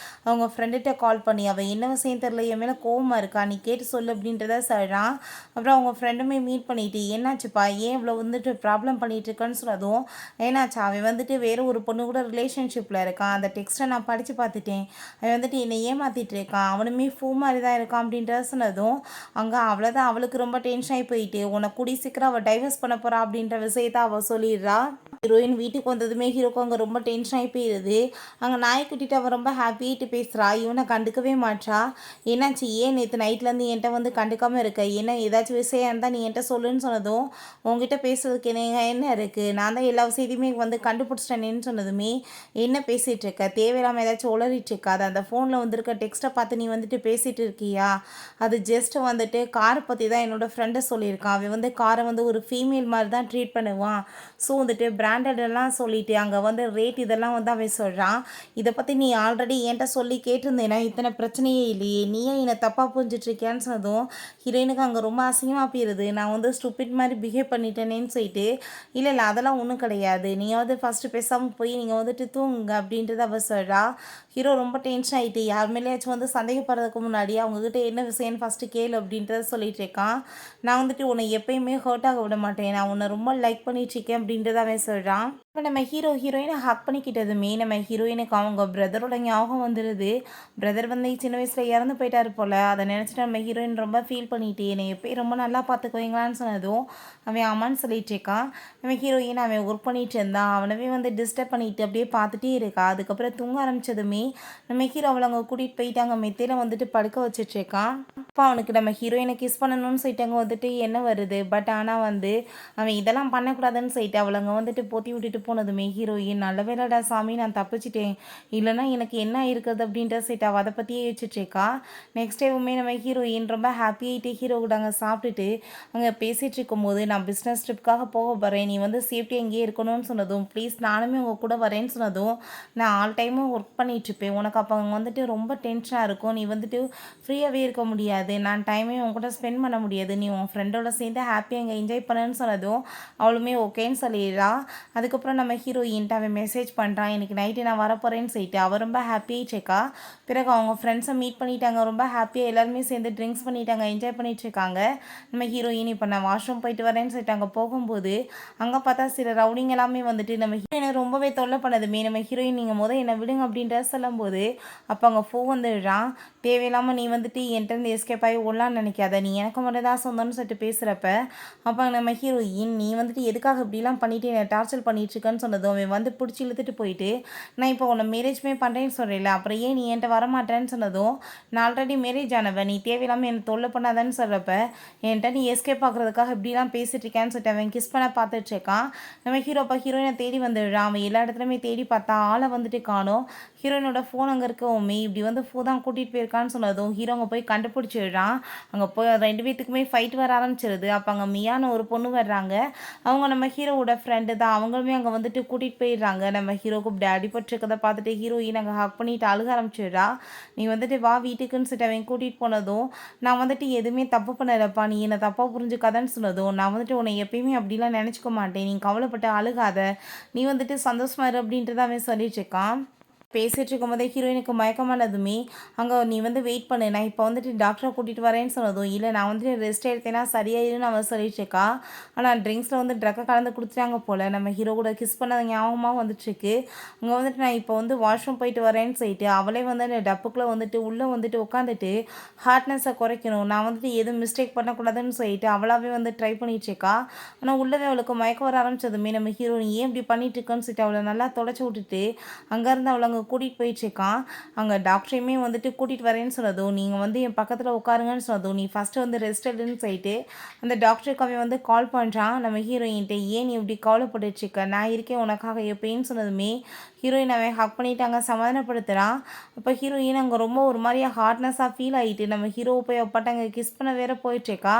அவங்க ஃப்ரெண்டுகிட்ட கால் பண்ணி அவன் என்ன விஷயம் தெரியல என் மேலே கோவமாக இருக்கா நீ கேட்டு சொல்லு அப்படின்றத சொல்கிறான். அப்புறம் அவங்க ஃப்ரெண்டுமே மீட் பண்ணிட்டு என்னாச்சுப்பா ஏன் இவ்வளோ வந்துட்டு ப்ராப்ளம் பண்ணிட்டு இருக்கான்னு சொன்னதும் ஏன்னாச்சா அவன் வந்துட்டு வேறு ஒரு பொண்ணு கூட ரிலேஷன்ஷிப்பில் இருக்கான், அந்த டெக்ஸ்ட்டை நான் படித்து பார்த்துட்டேன், அவன் வந்துட்டு என்னை ஏமாற்றிட்டு இருக்கான், அவனுமே பூ மாதிரி தான் இருக்கான் அப்படின்றத சொன்னதும் அங்கே அவ்வளோதான் அவளுக்கு ரொம்ப டென்ஷன் ஆகி போயிட்டு உன்னை கூடி சீக்கிரம் அவள் டைவர்ஸ் பண்ண போகிறா அப்படின்ற விஷயத்த அவள் சொல்லிடுறா. ஹீரோயின் வீட்டுக்கு வந்ததுமே ஹீரோக்கு அங்கே ரொம்ப டென்ஷன் ஆகி போயிடுது. அங்கே நாய்க்குட்டிட்டு அவன் ரொம்ப ஹாப்பிட்டு பேசுகிறா, இவனை கண்டுக்கவே மாட்டா. என்னாச்சு ஏன் நேற்று நைட்லேருந்து என்கிட்ட வந்து கண்டுக்காமல் இருக்க, என்ன ஏதாச்சும் விஷயம் இருந்தால் நீ என்கிட்ட சொல்லுன்னு சொன்னதும் உங்ககிட்ட பேசுறதுக்கு என்ன இருக்குது, நான் தான் எல்லா விஷயத்தையுமே வந்து கண்டுபிடிச்சிட்டேனேன்னு சொன்னதுமே என்ன பேசிகிட்டு இருக்க, தேவையில்லாமல் ஏதாச்சும் உளறிட்டு இருக்காது, அந்த ஃபோனில் வந்துருக்க டெக்ஸ்ட்டை பார்த்து நீ வந்துட்டு பேசிகிட்டு இருக்கியா, அது ஜஸ்ட் வந்துட்டு காரை பற்றி தான் என்னோடய ஃப்ரெண்டை சொல்லியிருக்கான், அவன் வந்து காரை வந்து ஒரு ஃபீமேல் மாதிரி தான் ட்ரீட் பண்ணுவான், ஸோ வந்துட்டு பிராண்டடெல்லாம் சொல்லிட்டு அங்கே வந்து ரேட் இதெல்லாம் வந்து அவன் சொல்கிறான், இதை பற்றி நீ ஆல்ரெடி என்கிட்ட சொல்லி கேட்டிருந்தேன்னா இத்தனை பிரச்சனையே இல்லையே, நீயே என்னை தப்பாக புரிஞ்சிட்ருக்கியான்னு சொன்னதும் ஹீரோயினுக்கு அங்கே ரொம்ப அசிங்கமாக போயிடுது, நான் வந்து ஸ்டூபிட் மாதிரி பிஹேவ் பண்ணிட்டேனேன்னு சொல்லிட்டு இல்லை இல்லை அதெல்லாம் ஒன்றும் கிடையாது, நீயாவது ஃபஸ்ட்டு பேசாமல் போய் நீங்கள் வந்துட்டு தூங்குங்க அப்படின்றத அவள் சொல்கிறா. ஹீரோ ரொம்ப டென்ஷன் ஆகிட்டு யார் மேலேயாச்சும் வந்து சந்தேகப்படுறதுக்கு முன்னாடி அவங்கக்கிட்ட என்ன விஷயம்னு ஃபஸ்ட்டு கேளு அப்படின்றத சொல்லிட்டு இருக்கான். நான் வந்துட்டு உன்னை எப்பயுமே ஹர்ட் ஆக விட மாட்டேன், நான் உன்னை ரொம்ப லைக் பண்ணிட்டுருக்கேன் அப்படின்றத அவன் சொல்கிறான். இப்போ நம்ம ஹீரோயினை ஹக் பண்ணிக்கிட்டதுமே நம்ம ஹீரோயினுக்கு அவங்க பிரதரோட ஞாபகம் வந்துடுது. பிரதர் வந்து சின்ன வயசில் இறந்து போயிட்டாரு போல், அதை நினச்சிட்டு நம்ம ஹீரோயின் ரொம்ப ஃபீல் பண்ணிட்டு என்னை எப்பயும் ரொம்ப நல்லா பார்த்துக்குவீங்களான்னு சொன்னதும் அவன் ஆமான்னு சொல்லிட்டு இருக்கான். நம்ம ஹீரோயின் அவன் ஒர்க் பண்ணிகிட்டு இருந்தான், அவனவே வந்து டிஸ்டர்ப் பண்ணிட்டு அப்படியே பார்த்துட்டே இருக்கா. அதுக்கப்புறம் தூங்க ஆரம்பித்ததுமே நம்ம ஹீரோ அவளை அங்கே கூட்டிகிட்டு போயிட்டு அங்கே மெத்தையில் வந்துட்டு படுக்க வச்சிட்ருக்கான். அப்போ அவனுக்கு நம்ம ஹீரோயினை கிஸ் பண்ணணும்னு சொல்லிட்டு அங்கே வந்துட்டு என்ன வருது. பட் ஆனால் வந்து அவன் இதெல்லாம் பண்ணக்கூடாதுன்னு சொல்லிட்டு அவளங்க வந்துட்டு பொத்தி விட்டுட்டு போனதுமே ஹீரோயின் நல்ல வேலைடா சாமி நான் தப்பிச்சிட்டேன், இல்லைன்னா எனக்கு என்ன இருக்குது அப்படின்ற சொல்லிட்டு அவள் அதை பற்றியே யோசிச்சுட்ருக்கா. நெக்ஸ்ட் டேவுமே நம்ம ஹீரோயின் ரொம்ப ஹாப்பியாகிட்டு ஹீரோ கூட அங்கே சாப்பிட்டுட்டு அங்கே பேசிகிட்டு இருக்கும்போது நான் பிஸ்னஸ் ட்ரிப்புக்காக போக போகிறேன், நீ வந்து சேஃப்டி எங்கேயே இருக்கணும்னு சொன்னதும் ப்ளீஸ் நானுமே உங்கள் கூட வரேன்னு சொன்னதும் நான் ஆல் டைமும் ஒர்க் பண்ணிகிட்ருப்பேன், உனக்கு அப்போ அங்கே வந்துட்டு ரொம்ப டென்ஷனாக இருக்கும், நீ வந்துட்டு ஃப்ரீயாகவே இருக்க முடியாது, நான் டைமே உன் கூட ஸ்பெண்ட் பண்ண முடியாது, நீ உன் ஃப்ரெண்டோட சேர்ந்து ஹாப்பியாக இங்கே என்ஜாய் பண்ணுன்னு சொன்னதும் அவளுமே ஓகேன்னு சொல்லிடுறா. அதுக்கப்புறம் நம்ம ஹீரோயின்ட்டு அவன் மெசேஜ் பண்ணுறான் இன்றைக்கி நைட்டு நான் வரப்போகிறேன்னு சொல்லிட்டு அவள் ரொம்ப ஹாப்பியாகிட்ருக்கா. பிறகு அவங்க ஃப்ரெண்ட்ஸை மீட் பண்ணிட்டாங்க, ரொம்ப ஹாப்பியாக எல்லாருமே சேர்ந்து ட்ரிங்க்ஸ் பண்ணிட்டாங்க, என்ஜாய் பண்ணிகிட்ருக்காங்க. நம்ம ஹீரோயின் இப்போ நான் வாஷ்ரூம் போயிட்டு வரேன்னு சொல்லிட்டு அங்கே போகும்போது அங்கே பார்த்தா சில ரவுடிங் எல்லாமே வந்துட்டு நம்ம ஹீரோயினை ரொம்பவே தொல்லை பண்ணதுமே நம்ம ஹீரோயின் நீங்கள் என்னை விடுங்க அப்படின்ற சொல்லும்போது அப்போ அங்கே வந்துடுறான். தேவையில்லாமல் நீ வந்துட்டு என்கிட்ட எஸ்கேப் ஆகி ஓடலான்னு நினைக்காத, நீ எனக்கு மட்டும் தான் சொந்தம்னு சொல்லிட்டு பேசுகிறப்ப அப்போ நம்ம ஹீரோயின் நீ வந்துட்டு எதுக்காக இப்படிலாம் பண்ணிவிட்டு என்னை டார்ச்சர் பண்ணிகிட்ருக்கேன்னு சொன்னதும் அவன் வந்து பிடிச்சி இழுத்துட்டு போயிட்டு நான் இப்போ உன்னை மேரேஜ்மே பண்ணுறேன்னு சொல்கிறேன், அப்புறம் ஏன் நீ என்கிட்ட வரமாட்டேன்னு சொன்னதும் நான் ஆல்ரெடி மேரேஜ் ஆனவன், நீ தேவையில்லாமல் என்னை தொல்லை பண்ணாதான்னு சொல்கிறப்ப என்கிட்ட நீ எஸ்கேப் ஆகுறதுக்காக இப்படிலாம் பேசிகிட்டு இருக்கேன்னு சொல்லிட்டு அவன் கிஸ் பண்ண பார்த்துட்ருக்கான். நம்ம அப்போ ஹீரோயினை தேடி வந்துடுறான். அவன் எல்லா இடத்துலையுமே தேடி பார்த்தா ஆளை வந்துட்டு காணோம். ஹீரோயினோட ஃபோன் அங்கே இருக்கவுமே இப்படி வந்து ஃபோன் தான் கூட்டிகிட்டு போயிருக்கான்னு சொன்னதும் ஹீரோங்க போய் கண்டுபிடிச்சிடுறான். அங்கே போய் 2 பேத்துக்குமே ஃபைட் வர ஆரம்பிச்சிருது. அப்போ அங்கே மியான்னு ஒரு பொண்ணு வர்றாங்க. அவங்க நம்ம ஹீரோவோட ஃப்ரெண்டு தான். அவங்களுமே அங்கே வந்துட்டு கூட்டிகிட்டு போயிடுறாங்க. நம்ம ஹீரோக்கு இப்படி அடிபட்டுருக்கதை பார்த்துட்டு ஹீரோயின் அங்கே ஹக் பண்ணிட்டு அழுக ஆரம்பிச்சிடுறா. நீ வந்துட்டு வா வீட்டுக்குன்னு சொல்லிட்டு அவன் கூட்டிகிட்டு போனதும் நான் வந்துட்டு எதுவுமே தப்பு பண்ணலப்பா, நீ என்னை தப்பாக புரிஞ்சுக்காதன்னு சொன்னதும் நான் வந்துட்டு உன்னை எப்பயுமே அப்படிலாம் நினச்சிக்க மாட்டேன், நீ கவலைப்பட்டு அழுகாத, நீ வந்துட்டு சந்தோஷமா இரு அப்படின்றத அவன் சொல்லிட்டு இருக்கான். பேசிகிட்டு இருக்கும்போதே ஹீரோயினுக்கு மயக்கமானதுமே அங்கே நீ வந்து வெயிட் பண்ணு, நான் இப்போ வந்துட்டு டாக்டரை கூட்டிகிட்டு வரேன்னு சொன்னதும் இல்லை நான் வந்துட்டு ரெஸ்ட் எடுத்தேன்னா சரியாயிருன்னு அவன் சொல்லிட்டு இருக்கா. ஆனால் ட்ரிங்க்ஸில் வந்து ட்ரக்கை கலந்து கொடுத்துட்டாங்க போல். நம்ம ஹீரோ கூட கிஸ் பண்ணது ஞாபகமாக வந்துட்டுருக்கு. அங்கே வந்துட்டு நான் இப்போ வந்து வாஷ்ரூம் போயிட்டு வரேன்னு சொல்லிட்டு அவளே வந்து அந்த டப்புக்குள்ளே வந்துட்டு உள்ளே வந்துட்டு உட்காந்துட்டு ஹார்ட்னஸை குறைக்கணும், நான் வந்துட்டு எதுவும் மிஸ்டேக் பண்ணக்கூடாதுன்னு சொல்லிட்டு அவளாவே வந்து ட்ரை பண்ணிகிட்ருக்கா. ஆனால் உள்ளவே அவளுக்கு மயக்கம் வர ஆரம்பிச்சதுமே நம்ம ஹீரோயின் ஏன் இப்படி பண்ணிகிட்ருக்கோன்னு சொல்லிட்டு அவளை நல்லா தொடச்சி விட்டுட்டு அங்கேருந்து அவளை கூட்டிகிட்டு போயிட்டுருக்கான். அங்கே டாக்டரையுமே வந்துட்டு கூட்டிகிட்டு வரேன்னு சொன்னதும் நீங்கள் வந்து என் பக்கத்தில் உட்காருங்கன்னு சொன்னதும் நீ ஃபஸ்ட்டு வந்து ரெஸ்ட் எடுன்னு சொல்லிட்டு அந்த டாக்டருக்கு அவன் வந்து கால் பண்ணுறான். நம்ம ஹீரோயின்கிட்ட ஏன் நீ இப்படி கவலைப்பட்டுருக்க, நான் இருக்கேன் உனக்காக எப்படின்னு சொன்னதுமே ஹீரோயின் அவன் ஹக் பண்ணிட்டாங்க, சமாதானப்படுத்துகிறான். அப்போ ஹீரோயின் அங்கே ரொம்ப ஒரு மாதிரியா ஹார்ட்னஸாக ஃபீல் ஆகிட்டு நம்ம ஹீரோவை போய் அப்பாட்டாங்க கிஸ் பண்ண வேற போயிட்டுருக்கா.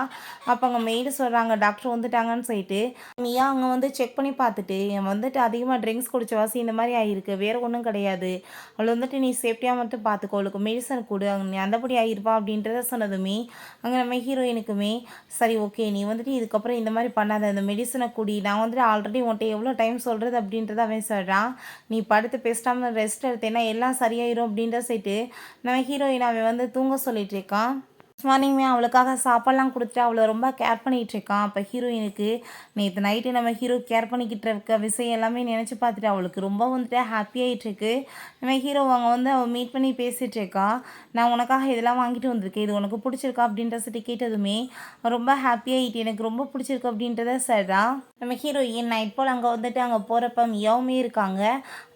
அப்போ அங்கே மெய்டு சொல்கிறாங்க டாக்டர் வந்துட்டாங்கன்னு சொல்லிட்டு மியா அங்கே வந்து செக் பண்ணி பார்த்துட்டு என் வந்துட்டு அதிகமாக ட்ரிங்க்ஸ் குடிச்ச வாசி இந்த மாதிரி ஆகிருக்கு, வேறு ஒன்றும் கிடையாது, அவளை வந்துட்டு நீ சேஃப்டியாக மட்டும் பார்த்துக்கோ, அவளுக்கு மெடிசன் கொடு, அங்கே நீ அந்தபடி ஆகிருப்பா அப்படின்றத சொன்னதுமே அங்கே நம்ம ஹீரோயினுக்குமே சரி ஓகே நீ வந்துட்டு இதுக்கப்புறம் இந்த மாதிரி பண்ணாத, அந்த மெடிசனை குடி, நான் வந்துட்டு ஆல்ரெடி உன்ட்ட எவ்வளோ டைம் சொல்கிறது அப்படின்றத அவன் சொல்கிறான். நீ படுத்து பேசாமல் ரெஸ்ட் எடுத்தேன்னா எல்லாம் சரியாயிரும் அப்படின்ற சொல்லிட்டு நம்ம ஹீரோயின் அவன் வந்து தூங்க சொல்லிட்டு இருக்கான். மார்னிங்குமே அவளுக்காக சாப்பாடெலாம் கொடுத்துட்டு அவளை ரொம்ப கேர் பண்ணிகிட்ருக்கான். அப்போ ஹீரோயினுக்கு நேற்று நைட்டு நம்ம ஹீரோ கேர் பண்ணிக்கிட்டு இருக்க விஷயம் எல்லாமே நினச்சி பார்த்துட்டு அவளுக்கு ரொம்ப வந்துட்டு ஹாப்பியாகிட்டுருக்கு. நம்ம ஹீரோ அவங்க வந்து அவள் மீட் பண்ணி பேசிகிட்ருக்கா. நான் உனக்காக இதெல்லாம் வாங்கிட்டு வந்திருக்கேன், இது உனக்கு பிடிச்சிருக்கா அப்படின்ற சொல்லி கேட்டதுமே ரொம்ப ஹாப்பியாகிட்டு எனக்கு ரொம்ப பிடிச்சிருக்கு அப்படின்றத சொல்கிறான். நம்ம ஹீரோயின் நைட் போல் அங்கே வந்துட்டு அங்கே போகிறப்ப மியாவுமே இருக்காங்க.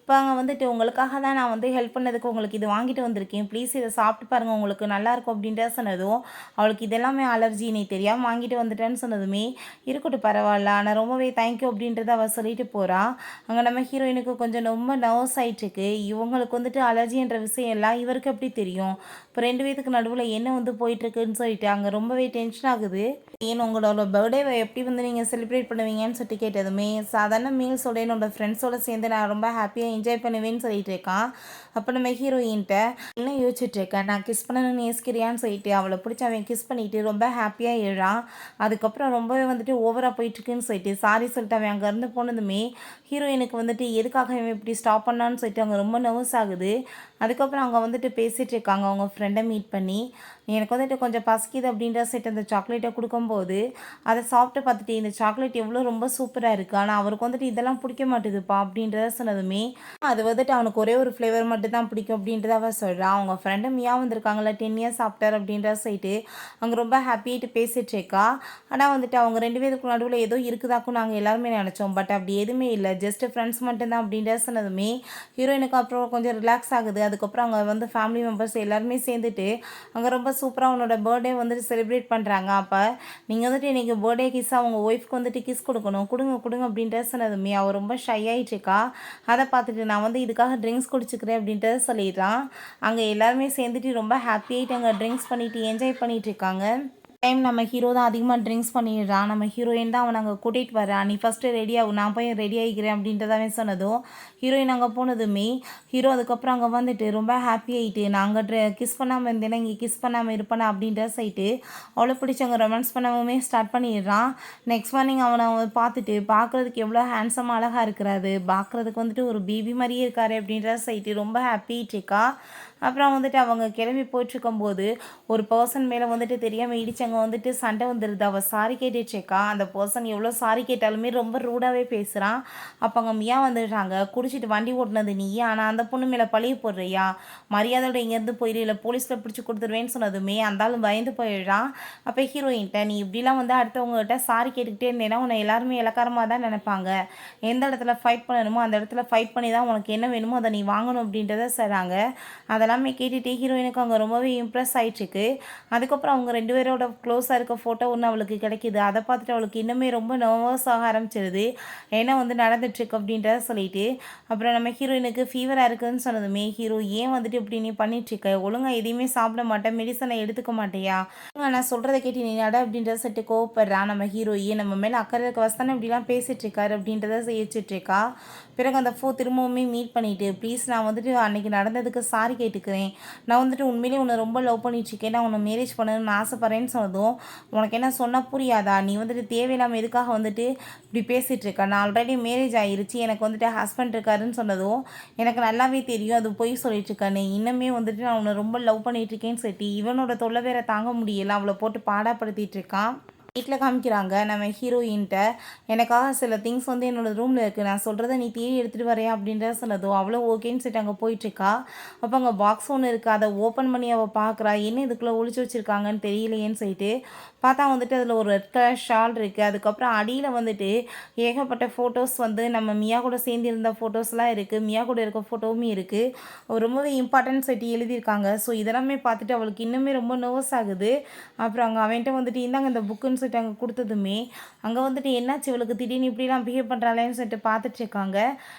இப்போ அங்கே வந்துட்டு உங்களுக்காக தான் நான் வந்து ஹெல்ப் பண்ணதுக்கு உங்களுக்கு இது வாங்கிட்டு வந்திருக்கேன், ப்ளீஸ் இதை சாப்பிட்டு பாருங்கள் உங்களுக்கு நல்லாயிருக்கும் அப்படின்ற சொன்னதும் அவளுக்கு இதெல்லாமே அலர்ஜி நீ தெரியாமல் வாங்கிட்டு வந்துட்டேன்னு சொன்னதுமே இருக்கட்டும் பரவாயில்ல ஆனால் ரொம்பவே தேங்க்யூ அப்படின்றத அவள் சொல்லிட்டு போகிறான். அங்கே நம்ம ஹீரோயினுக்கு கொஞ்சம் ரொம்ப நர்வஸ் ஆகிட்டுருக்கு. இவங்களுக்கு வந்துட்டு அலர்ஜின்ற விஷயம் எல்லாம் இவருக்கு எப்படி தெரியும், இப்போ 2 பேத்துக்கு நடுவில் என்ன வந்து போயிட்டுருக்குன்னு சொல்லிட்டு அங்கே ரொம்பவே டென்ஷன் ஆகுது. ஏன் உங்களோட பர்த்டேவை எப்படி வந்து நீங்கள் செலிப்ரேட் பண்ணுவீங்கன்னு சொல்லிட்டு கேட்டதுமே சாதாரண மீல்ஸோட என்னோடய ஃப்ரெண்ட்ஸோடு சேர்ந்து நான் ரொம்ப ஹாப்பியாக என்ஜாய் பண்ணுவேன்னு சொல்லிட்டு இருக்கான். அப்போ நம்ம ஹீரோயின்ட்ட என்ன யோசிச்சுட்ருக்கேன், நான் கிஸ் பண்ணணும்னு ஏஸ்கிறியான்னு சொல்லிட்டு அவளை பிடிச்சி அவன் கிஸ் பண்ணிவிட்டு ரொம்ப ஹாப்பியாக எழுறான். அதுக்கப்புறம் ரொம்பவே வந்துட்டு ஓவராக போயிட்டுருக்குன்னு சொல்லிட்டு சாரி சொல்லிட்டு அவன் அங்கேருந்து போனதுமே ஹீரோயினுக்கு வந்துட்டு எதுக்காக அவன் இப்படி ஸ்டாப் பண்ணான்னு சொல்லிட்டு அவங்க ரொம்ப நர்வஸ் ஆகுது. அதுக்கப்புறம் அவங்க வந்துட்டு பேசிகிட்டு இருக்காங்க அவங்க ஃப்ரெண்டை மீட் பண்ணி எனக்கு வந்துட்டு கொஞ்சம் பசிக்குது அப்படின்ற செட் அந்த சாக்லேட்டை கொடுக்கும்போது அதை சாப்பிட்டு பார்த்துட்டு இந்த சாக்லேட் எவ்வளோ ரொம்ப சூப்பராக இருக்குது, ஆனால் அவருக்கு வந்துட்டு இதெல்லாம் பிடிக்க மாட்டேதுப்பா அப்படின்றத சொன்னதுமே அது வந்துட்டு அவனுக்கு ஒரே ஒரு ஃப்ளேவர் மட்டும் தான் பிடிக்கும் அப்படின்றத அவள் சொல்கிறான். அவங்க ஃப்ரெண்டு மியா வந்திருக்காங்களா 10 இயர்ஸ் ஆஃப்டர் அப்படின்ற சொல்லிட்டு அவங்க ரொம்ப ஹாப்பியாகிட்டு பேசிகிட்டு இருக்கா. ஆனால் வந்துட்டு அவங்க 2 பேருக்கு நடுவில் ஏதோ இருக்குதாக்கும் நாங்கள் எல்லாருமே நினச்சோம், பட் அப்படி எதுவுமே இல்லை, ஜஸ்ட் ஃப்ரெண்ட்ஸ் மட்டும்தான் அப்படின்ற சொன்னதுமே ஹீரோயினுக்கு அப்புறம் கொஞ்சம் ரிலாக்ஸ் ஆகுது. அதுக்கப்புறம் அங்கே வந்து ஃபேமிலி மெம்பர்ஸ் எல்லாருமே சேர்ந்துட்டு அங்கே ரொம்ப சூப்பராக அவனோட பர்த்டே வந்துட்டு செலிப்ரேட் பண்ணுறாங்க. அப்போ நீங்கள் வந்துட்டு இன்றைக்கி பர்த்டே கிஸ் அவங்க ஒய்ஃப்க்கு வந்துட்டு கிஸ் கொடுக்கணும், கொடுங்க கொடுங்க அப்படின்ட்டு சொன்னதுமே அவள் ரொம்ப ஷை ஆகிட்டுருக்கா. அதை பார்த்துட்டு நான் வந்து இதுக்காக ட்ரிங்க்ஸ் குடிச்சிக்கிறேன் அப்படின்ட்டு சொல்லிடுறான். அங்கே எல்லாருமே சேர்ந்துட்டு ரொம்ப ஹாப்பி ஆகிட்டு அங்கே ட்ரிங்க்ஸ் பண்ணிவிட்டு என்ஜாய் பண்ணிகிட்டு இருக்காங்க. டைம் நம்ம ஹீரோ தான் அதிகமாக ட்ரிங்க்ஸ் பண்ணிடுறான். நம்ம ஹீரோயின் தான் அவனை அங்கே கூட்டிகிட்டு வரான். நீ ஃபஸ்ட்டு ரெடி ஆகும், நான் போய் ரெடி ஆகிக்கிறேன் அப்படின்றதாவே சொன்னதும் ஹீரோயின் அங்கே போனதுமே ஹீரோ அதுக்கப்புறம் அங்கே வந்துட்டு ரொம்ப ஹாப்பி ஆகிட்டு நான் அங்கே கிஸ் பண்ணாமல் இருந்தேன்னா இங்கே கிஸ் பண்ணாமல் இருப்பேனா அப்படின்ற சைட்டு அவ்வளோ பிடிச்சி அங்கே ரொமான்ஸ் பண்ணவுமே ஸ்டார்ட் பண்ணிடுறான். நெக்ஸ்ட் மார்னிங் அவனை பார்த்துட்டு பார்க்குறதுக்கு எவ்வளோ ஹேண்ட்ஸமாக அழகாக இருக்கிறாரு, பார்க்குறதுக்கு வந்துட்டு ஒரு பேபி மாதிரியே இருக்காரு அப்படின்ற சைட்டு ரொம்ப ஹாப்பிட்டு இருக்கா. அப்புறம் வந்துட்டு அவங்க கிளம்பி போயிட்டுருக்கும்போது ஒரு பர்சன் மேலே வந்துட்டு தெரியாமல் இடிச்சவங்க வந்துட்டு சண்டை வந்துடுது. அவள் சாரி கேட்டுட்ருக்கா. அந்த பர்சன் எவ்வளோ சாரி கேட்டாலுமே ரொம்ப ரூடாகவே பேசுகிறான். அப்போ அங்கே மியா வந்துடுறாங்க. குடிச்சிட்டு வண்டி ஓட்டினது நீயே, ஆனால் அந்த பொண்ணு மேலே பழிய போடுறியா, மரியாதையோட இங்கேருந்து போயிடு இல்லை போலீஸில் பிடிச்சி கொடுத்துருவேன்னு சொன்னதுமே அந்தாலும் பயந்து போயிடுறான். அப்போ ஹீரோயின்ட்ட நீ இப்படிலாம் வந்து அடுத்தவங்ககிட்ட சாரி கேட்டுக்கிட்டே இருந்தேன்னா உன்னை எல்லாருமே இலக்காரமாக தான் நினைப்பாங்க, எந்த இடத்துல ஃபைட் பண்ணணுமோ அந்த இடத்துல ஃபைட் பண்ணி தான் உனக்கு என்ன வேணுமோ அதை நீ வாங்கணும் அப்படின்றத சொல்கிறாங்க. அதெல்லாமே கேட்டுகிட்டே ஹீரோயினுக்கு அங்கே ரொம்பவே இம்ப்ரெஸ் ஆகிட்டுருக்கு. அதுக்கப்புறம் அவங்க 2 பேரோட க்ளோஸாக இருக்க ஃபோட்டோ ஒன்று அவளுக்கு கிடைக்கிது. அதை பார்த்துட்டு அவளுக்கு இன்னுமே ரொம்ப நர்வஸ் ஆக ஆரம்பிச்சிருது, என்ன வந்து நடந்துட்டுருக்கு அப்படின்றத சொல்லிட்டு. அப்புறம் நம்ம ஹீரோயினுக்கு ஃபீவராக இருக்குதுன்னு சொன்னதுமே ஹீரோ ஏன் வந்துட்டு இப்படி நீ பண்ணிட்டுருக்க, ஒழுங்காக எதையுமே சாப்பிட மாட்டேன், மெடிசனை எடுத்துக்க மாட்டேயா, நான் சொல்கிறத கேட்டு நீ நட அப்படின்றத சொல்லிட்டு கோவப்படுறான். நம்ம ஹீரோயே நம்ம மேலே அக்கறை இருக்க வசதானே இப்படிலாம் பேசிகிட்ருக்காரு அப்படின்றத யோசிச்சுட்ருக்கா. பிறகு அந்த திரும்பவுமே மீட் பண்ணிவிட்டு ப்ளீஸ் நான் வந்துட்டு அன்றைக்கி நடந்ததுக்கு சாரி கேட்டுக்கிறேன், நான் வந்துட்டு உண்மையிலேயே உன்னை ரொம்ப லவ் பண்ணிட்டுருக்கேன், நான் உன்னை மேரேஜ் பண்ணணும்னு ஆசைப்பட்றேன்னு சொன்னதும் உனக்கு என்ன சொன்னால் புரியாதா, நீ வந்துட்டு தேவையில்லாமல் எதுக்காக வந்துட்டு இப்படி பேசிகிட்ருக்க, நான் ஆல்ரெடி மேரேஜ் ஆகிருச்சு, எனக்கு வந்துட்டு ஹஸ்பண்ட் இருக்காருன்னு சொன்னதும் எனக்கு நல்லாவே தெரியும் அது பொய் சொல்லிட்டுருக்கானே, இன்னுமே வந்துட்டு நான் உன்னை ரொம்ப லவ் பண்ணிகிட்ருக்கேன்னு சொல்லிட்டு இவனோட தொல்லை வேற தாங்க முடியல, அவளை போட்டு பாடாப்படுத்திட்டு இருக்கான். வீட்டில் காமிக்கிறாங்க நம்ம ஹீரோயின்ட்ட எனக்காக சில திங்ஸ் வந்து என்னோடய ரூமில் இருக்குது, நான் சொல்கிறத நீ தேடி எடுத்துகிட்டு வரையா அப்படின்றத சொன்னதும் அவ்வளோ ஓகேன்னு சொல்லிட்டு அங்கே போயிட்டுருக்கா. அப்போ அங்கே பாக்ஸ் ஒன்று இருக்குது, அதை ஓப்பன் பண்ணி அவள் பார்க்குறா, என்ன இதுக்குள்ளே ஒழிச்சு வச்சுருக்காங்கன்னு தெரியலையேன்னு சொல்லிட்டு பார்த்தா வந்துட்டு அதில் ஒரு ரெட் கலர் ஷால் இருக்குது. அதுக்கப்புறம் அடியில் வந்துட்டு ஏகப்பட்ட ஃபோட்டோஸ் வந்து நம்ம மியா கூட சேர்ந்து இருந்த ஃபோட்டோஸ்லாம் இருக்குது, மியா கூட இருக்க ஃபோட்டோவுமே இருக்குது, ரொம்பவே இம்பார்ட்டன்ட் சொல்லிட்டு எழுதியிருக்காங்க. ஸோ இதெல்லாமே பார்த்துட்டு அவளுக்கு இன்னுமே ரொம்ப நர்வஸ் ஆகுது. அப்புறம் அங்கே அவன்கிட்ட வந்துட்டு இந்தாங்க இந்த புக்குன்னு சொல்லிட்டு அங்கே கொடுத்ததுமே அங்கே வந்துட்டு என்னாச்சு இவளுக்கு திடீர்னு இப்படிலாம் பிஹேவ் பண்ணுறாளேன்னு சொல்லிட்டு பார்த்துட்ருக்காங்க.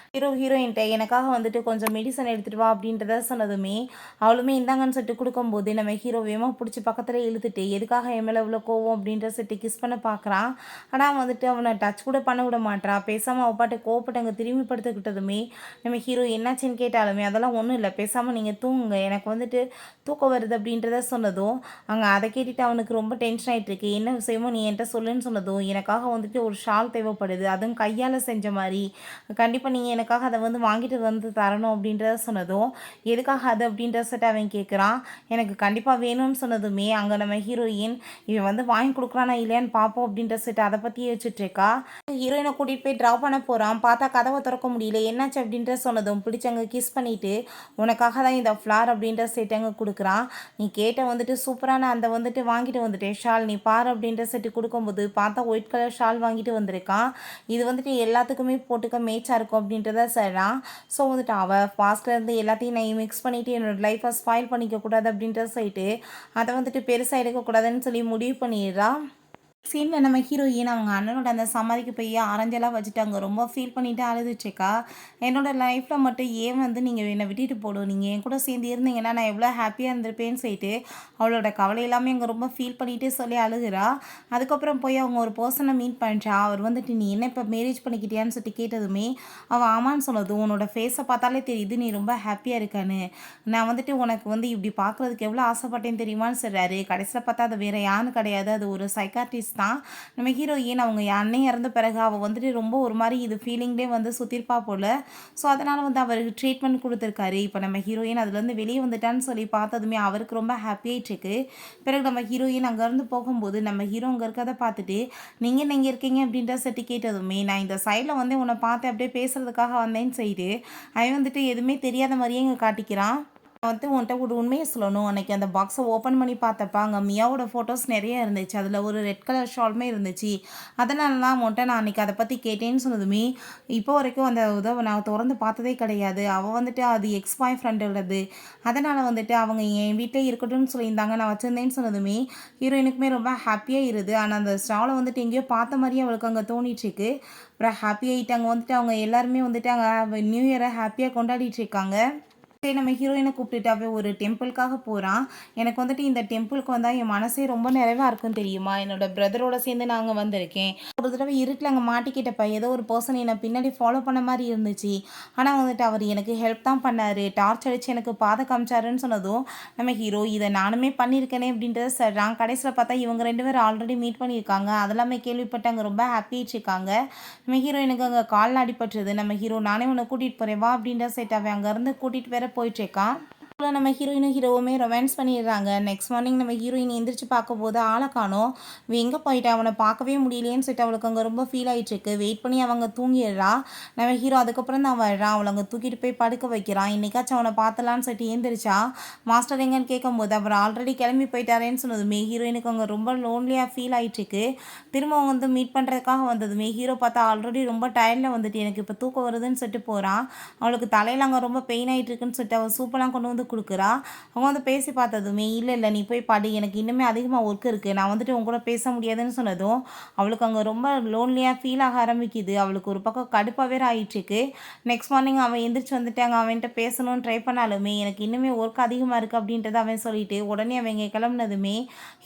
ஹீரோயின்ட்ட எனக்காக வந்துட்டு கொஞ்சம் மெடிசன் எடுத்துகிட்டு வா அப்படின்றத சொன்னதுமே அவளுமே இந்தாங்கன்னு சொல்லிட்டு கொடுக்கும்போது நம்ம ஹீரோ வேகமாக பிடிச்சி பக்கத்தில் இழுத்துட்டு எதுக்காக என் மேலே இவ்வளோ கோவம் அப்படின்ற சொல்லிட்டு கிஸ் பண்ண பார்க்குறான். ஆனால் வந்துட்டு அவனை டச் கூட பண்ண விட மாட்டான். பேசாமல் அவள் பாட்டு கோவப்பட்டு அங்கே திரும்பி படுத்துக்கிட்டதுமே நம்ம ஹீரோ என்னாச்சுன்னு கேட்டாலுமே அதெல்லாம் ஒன்றும் இல்லை, பேசாமல் நீங்கள் தூங்குங்க, எனக்கு வந்துட்டு தூக்கம் வருது அப்படின்றத சொன்னதும் அங்கே அதை கேட்டுட்டு அவனுக்கு ரொம்ப டென்ஷன் ஆகிட்டு இருக்கு. என்ன விஷயமோ நீ என்கிட்ட சொல்லுன்னு சொன்னதும் எனக்காக வந்துட்டு ஒரு ஷால் தேவைப்படுது, அதுவும் கையால் செஞ்ச மாதிரி, கண்டிப்பாக நீங்கள் எனக்காக அதை வந்து வாங்கிட்டு வந்து தரணும் அப்படின்றத சொன்னதும் எதுக்காக அது அப்படின்ற சொல்லிட்டு அவன் கேட்குறான். எனக்கு கண்டிப்பாக வேணும்னு சொன்னதுமே அங்கே நம்ம ஹீரோயின் இவன் வந்து வாங்கி கொடுக்குறானா இல்லையான்னு பார்ப்போம் அப்படின்ற சொல்லிட்டு அதை பற்றி யோசிச்சுட்ருக்கா. ஹீரோயினை கூட்டிகிட்டு போய் ட்ராப் பண்ண போகிறான். பார்த்தா கதவை திறக்க முடியல, என்னாச்சு அப்படின்ற சொன்னதும் பிடிச்சவங்க கிஸ் பண்ணிவிட்டு உனக்காக தான் இந்த ஃப்ளார் அப்படின்ற செட் அங்கே கொடுக்குறான், நீ கேட்ட வந்துட்டு சூப்பரான அந்த வந்துட்டு வாங்கிட்டு வந்துட்டேன் ஷால், நீ பாரு அப்படின்ற செட்டு கொடுக்கும்போது பார்த்தா ஒயிட் கலர் ஷால் வாங்கிட்டு வந்திருக்கான். இது வந்துட்டு எல்லாத்துக்குமே போட்டுக்க மேட்சாக இருக்கும் அப்படின்றத சொல்கிறான். ஸோ வந்துட்டு அவள் ஃபாஸ்ட்லேருந்து எல்லாத்தையும் நான் மிக்ஸ் பண்ணிவிட்டு என்னோடய லைஃப்பை ஸ்பாயில் பண்ணிக்கக்கூடாது அப்படின்றத சொல்லிட்டு அதை வந்துட்டு பெருசாக எடுக்கக்கூடாதுன்னு சொல்லி முடிவு பண்ணிடுறா. சீனில் நம்ம ஹீரோயின் அவங்க அண்ணனோட அந்த சமாதிக்கு போய் ஆரஞ்செல்லாம் வச்சுட்டாங்க, ரொம்ப ஃபீல் பண்ணிவிட்டு அழுதுட்ருக்கா. என்னோடய லைஃப்பில் மட்டும் ஏன் வந்து நீங்கள் என்னை விட்டுட்டு போடும், நீங்கள் என் கூட சேர்ந்து இருந்தீங்கன்னா நான் எவ்வளோ ஹாப்பியாக இருந்திருப்பேன்னு சொல்லிட்டு அவளோட கவலை எல்லாமே அங்கே ரொம்ப ஃபீல் பண்ணிவிட்டு சொல்லி அழுகிறா. அதுக்கப்புறம் போய் அவங்க ஒரு பர்சனை மீட் பண்ணுறா. அவர் வந்துட்டு நீ என்ன இப்போ மேரேஜ் பண்ணிக்கிட்டியான்னு சொல்லிட்டு கேட்டதுமே அவள் ஆமான்னு சொன்னது, உன்னோட ஃபேஸை பார்த்தாலே தெரியுது நீ ரொம்ப ஹாப்பியாக இருக்கான்னு, நான் வந்துட்டு உனக்கு வந்து இப்படி பார்க்குறதுக்கு எவ்வளோ ஆசைப்பட்டேன்னு தெரியுமான்னு சொல்கிறாரு. கடைசியில் பார்த்தா அது வேறு யாரும் கிடையாது, அது ஒரு சைக்காட்ரிஸ்ட் தான். நம்ம ஹீரோயின் அவங்க அண்ணன் இறந்த பிறகு அவள் வந்துட்டு ரொம்ப ஒரு மாதிரி இது ஃபீலிங்லேயே வந்து சுற்றிருப்பா போல். ஸோ அதனால் வந்து அவருக்கு ட்ரீட்மெண்ட் கொடுத்துருக்காரு. இப்போ நம்ம ஹீரோயின் அதுலேருந்து வெளியே வந்துட்டான்னு சொல்லி பார்த்ததுமே அவருக்கு ரொம்ப ஹாப்பியாகிட்டுருக்கு. பிறகு நம்ம ஹீரோயின் அங்கேருந்து போகும்போது நம்ம ஹீரோ அங்கே இருக்கிறத பார்த்துட்டு நீங்கள் எங்கே இருக்கீங்க அப்படின்ற செட்டு கேட்டதுமே நான் இந்த சைடில் வந்து உன்னை பார்த்து அப்படியே பேசுகிறதுக்காக வந்தேன்னு சொல்லிட்டு அவன் வந்துட்டு எதுவுமே தெரியாத மாதிரியே இங்கே காட்டிக்கிறான். வந்து உன்ட்ட ஒரு உண்மைய சொல்லணும். அன்னைக்கு அந்த பாக்ஸ ஓப்பன் பண்ணி பார்த்தப்ப, அங்க மியாவோட ஃபோட்டோஸ் நெறைய இருந்துச்சு. அதுல ஒரு ரெட் கலர் ஷாலுமே இருந்துச்சு. அதனால தான் உன்ட்ட நான் அன்னைக்கு அத பத்தி கேட்டேன்னு சொன்னதுமே, இப்போ வரைக்கும் அந்த இத நான் தொறந்து பார்த்ததே கிடையாது. அவ வந்துட்டு அது எக்ஸ் பாய் ஃப்ரெண்டோடது. அதனால வந்துட்டு அவங்க என் வீட்லயே இருக்கட்டும்னு சொல்லியிருந்தாங்க. நான் வச்சிருந்தேன்னு சொன்னதுமே, ஹீரோயினுக்குமே ரொம்ப ஹாப்பியா இருது. ஆனா அந்த ஸ்டால வந்துட்டு எங்கேயோ பார்த்த மாரியே அவளுக்கு அங்க தோணிட்டுருக்கு. அப்புறம் ஹாப்பி ஆயிட்டாங்க. வந்துட்டு அவங்க எல்லாருமே வந்துட்டு அங்க நியூ இயர ஹாப்பியா கொண்டாடிட்டு இருக்காங்க. சரி நம்ம ஹீரோயினை கூப்பிட்டுட்டு அவன் ஒரு டெம்பிளுக்காக போகிறான். எனக்கு வந்துட்டு இந்த டெம்பிளுக்கு வந்தால் என் மனசே ரொம்ப நிறைவாக இருக்கும் தெரியுமா. என்னோட பிரதரோட சேர்ந்து நாங்கள் வந்திருக்கேன். ஒரு தடவை இருட்டில் அங்கே மாட்டிக்கிட்டப்ப ஏதோ ஒரு பர்சன் என்னை பின்னாடி ஃபாலோ பண்ண மாதிரி இருந்துச்சு. ஆனால் வந்துட்டு அவர் எனக்கு ஹெல்ப் தான் பண்ணார். டார்ச் அடித்து எனக்கு பாதை காமிச்சாருன்னு சொன்னதும் நம்ம ஹீரோ இதை நானுமே பண்ணியிருக்கேனே அப்படின்றத சொல்கிறான். கடைசியில் பார்த்தா இவங்க 2 பேரும் ஆல்ரெடி மீட் பண்ணியிருக்காங்க. அதெல்லாமே கேள்விப்பட்டு அங்கே ரொம்ப ஹாப்பியாகிட்டு இருக்காங்க. நம்ம ஹீரோயினுக்கு அங்கே காலில் அடிபட்டுருது. நம்ம ஹீரோ நானே உன்னை கூட்டிகிட்டு போகிறேன் வா அப்படின்ற செட் அவன் அங்கேருந்து கூட்டிகிட்டு வேற போயிட்டுருக்கான். நம்ம ஹீரோயினும் ஹீரோவுமே ரொமான்ஸ் பண்ணிடுறாங்க. நெக்ஸ்ட் மார்னிங் நம்ம ஹீரோயின் எந்திரிச்சு பார்க்கும்போது ஆளை காணோம். இவ எங்கே போயிட்டா அவனை பார்க்கவே முடியலையேன்னு சொல்லிட்டு அவளுக்கு அங்கே ரொம்ப ஃபீல் ஆகிட்டுருக்கு. வெயிட் பண்ணி அவங்க தூங்கிடுறா. நம்ம ஹீரோ அதுக்கப்புறம் தான் வர்றான். அவளை அங்கே தூக்கிட்டு போய் படுக்க வைக்கிறான். இன்னைக்காச்சும் அவனை பார்த்தலான்னு சொல்லிட்டு ஏந்திரிச்சா மாஸ்டர் எங்கன்னு கேட்கும்போது அவர் ஆல்ரெடி கிளம்பி போயிட்டாரேன்னு சொன்னதுமே ஹீரோயினுக்கு அங்கே ரொம்ப லோன்லியாக ஃபீல் ஆகிட்டுருக்கு. திரும்ப அவங்க வந்து மீட் பண்ணுறதுக்காக வந்ததுமே ஹீரோ பார்த்தா ஆல்ரெடி ரொம்ப டயர்டில் வந்துட்டு எனக்கு இப்போ தூக்கம் வருதுன்னு சொல்லிட்டு போகிறான். அவளுக்கு தலையில் அங்கே ரொம்ப பெயின் ஆகிட்டு இருக்குன்னு சொல்லிட்டு அவள் சூப்பெல்லாம் கொண்டு வந்து கொடுக்குறா. அவங்க வந்து பேசி பார்த்ததுமே இல்லை இல்லை நீ போய் படி, எனக்கு இன்னுமே அதிகமாக ஒர்க் இருக்குது, நான் வந்துட்டு உங்க கூட பேச முடியாதுன்னு சொன்னதும் அவளுக்கு அங்கே ரொம்ப லோன்லியாக ஃபீல் ஆக ஆரம்பிக்குது. அவளுக்கு ஒரு பக்கம் கடுப்பாக வேற ஆயிட்டுருக்கு. நெக்ஸ்ட் மார்னிங் அவன் எந்திரிச்சு வந்துட்டாங்க. அவன்கிட்ட பேசணும்னு ட்ரை பண்ணாலுமே எனக்கு இன்னுமே ஒர்க் அதிகமாக இருக்குது அப்படின்றத அவன் சொல்லிட்டு உடனே அவங்க கிளம்புனதுமே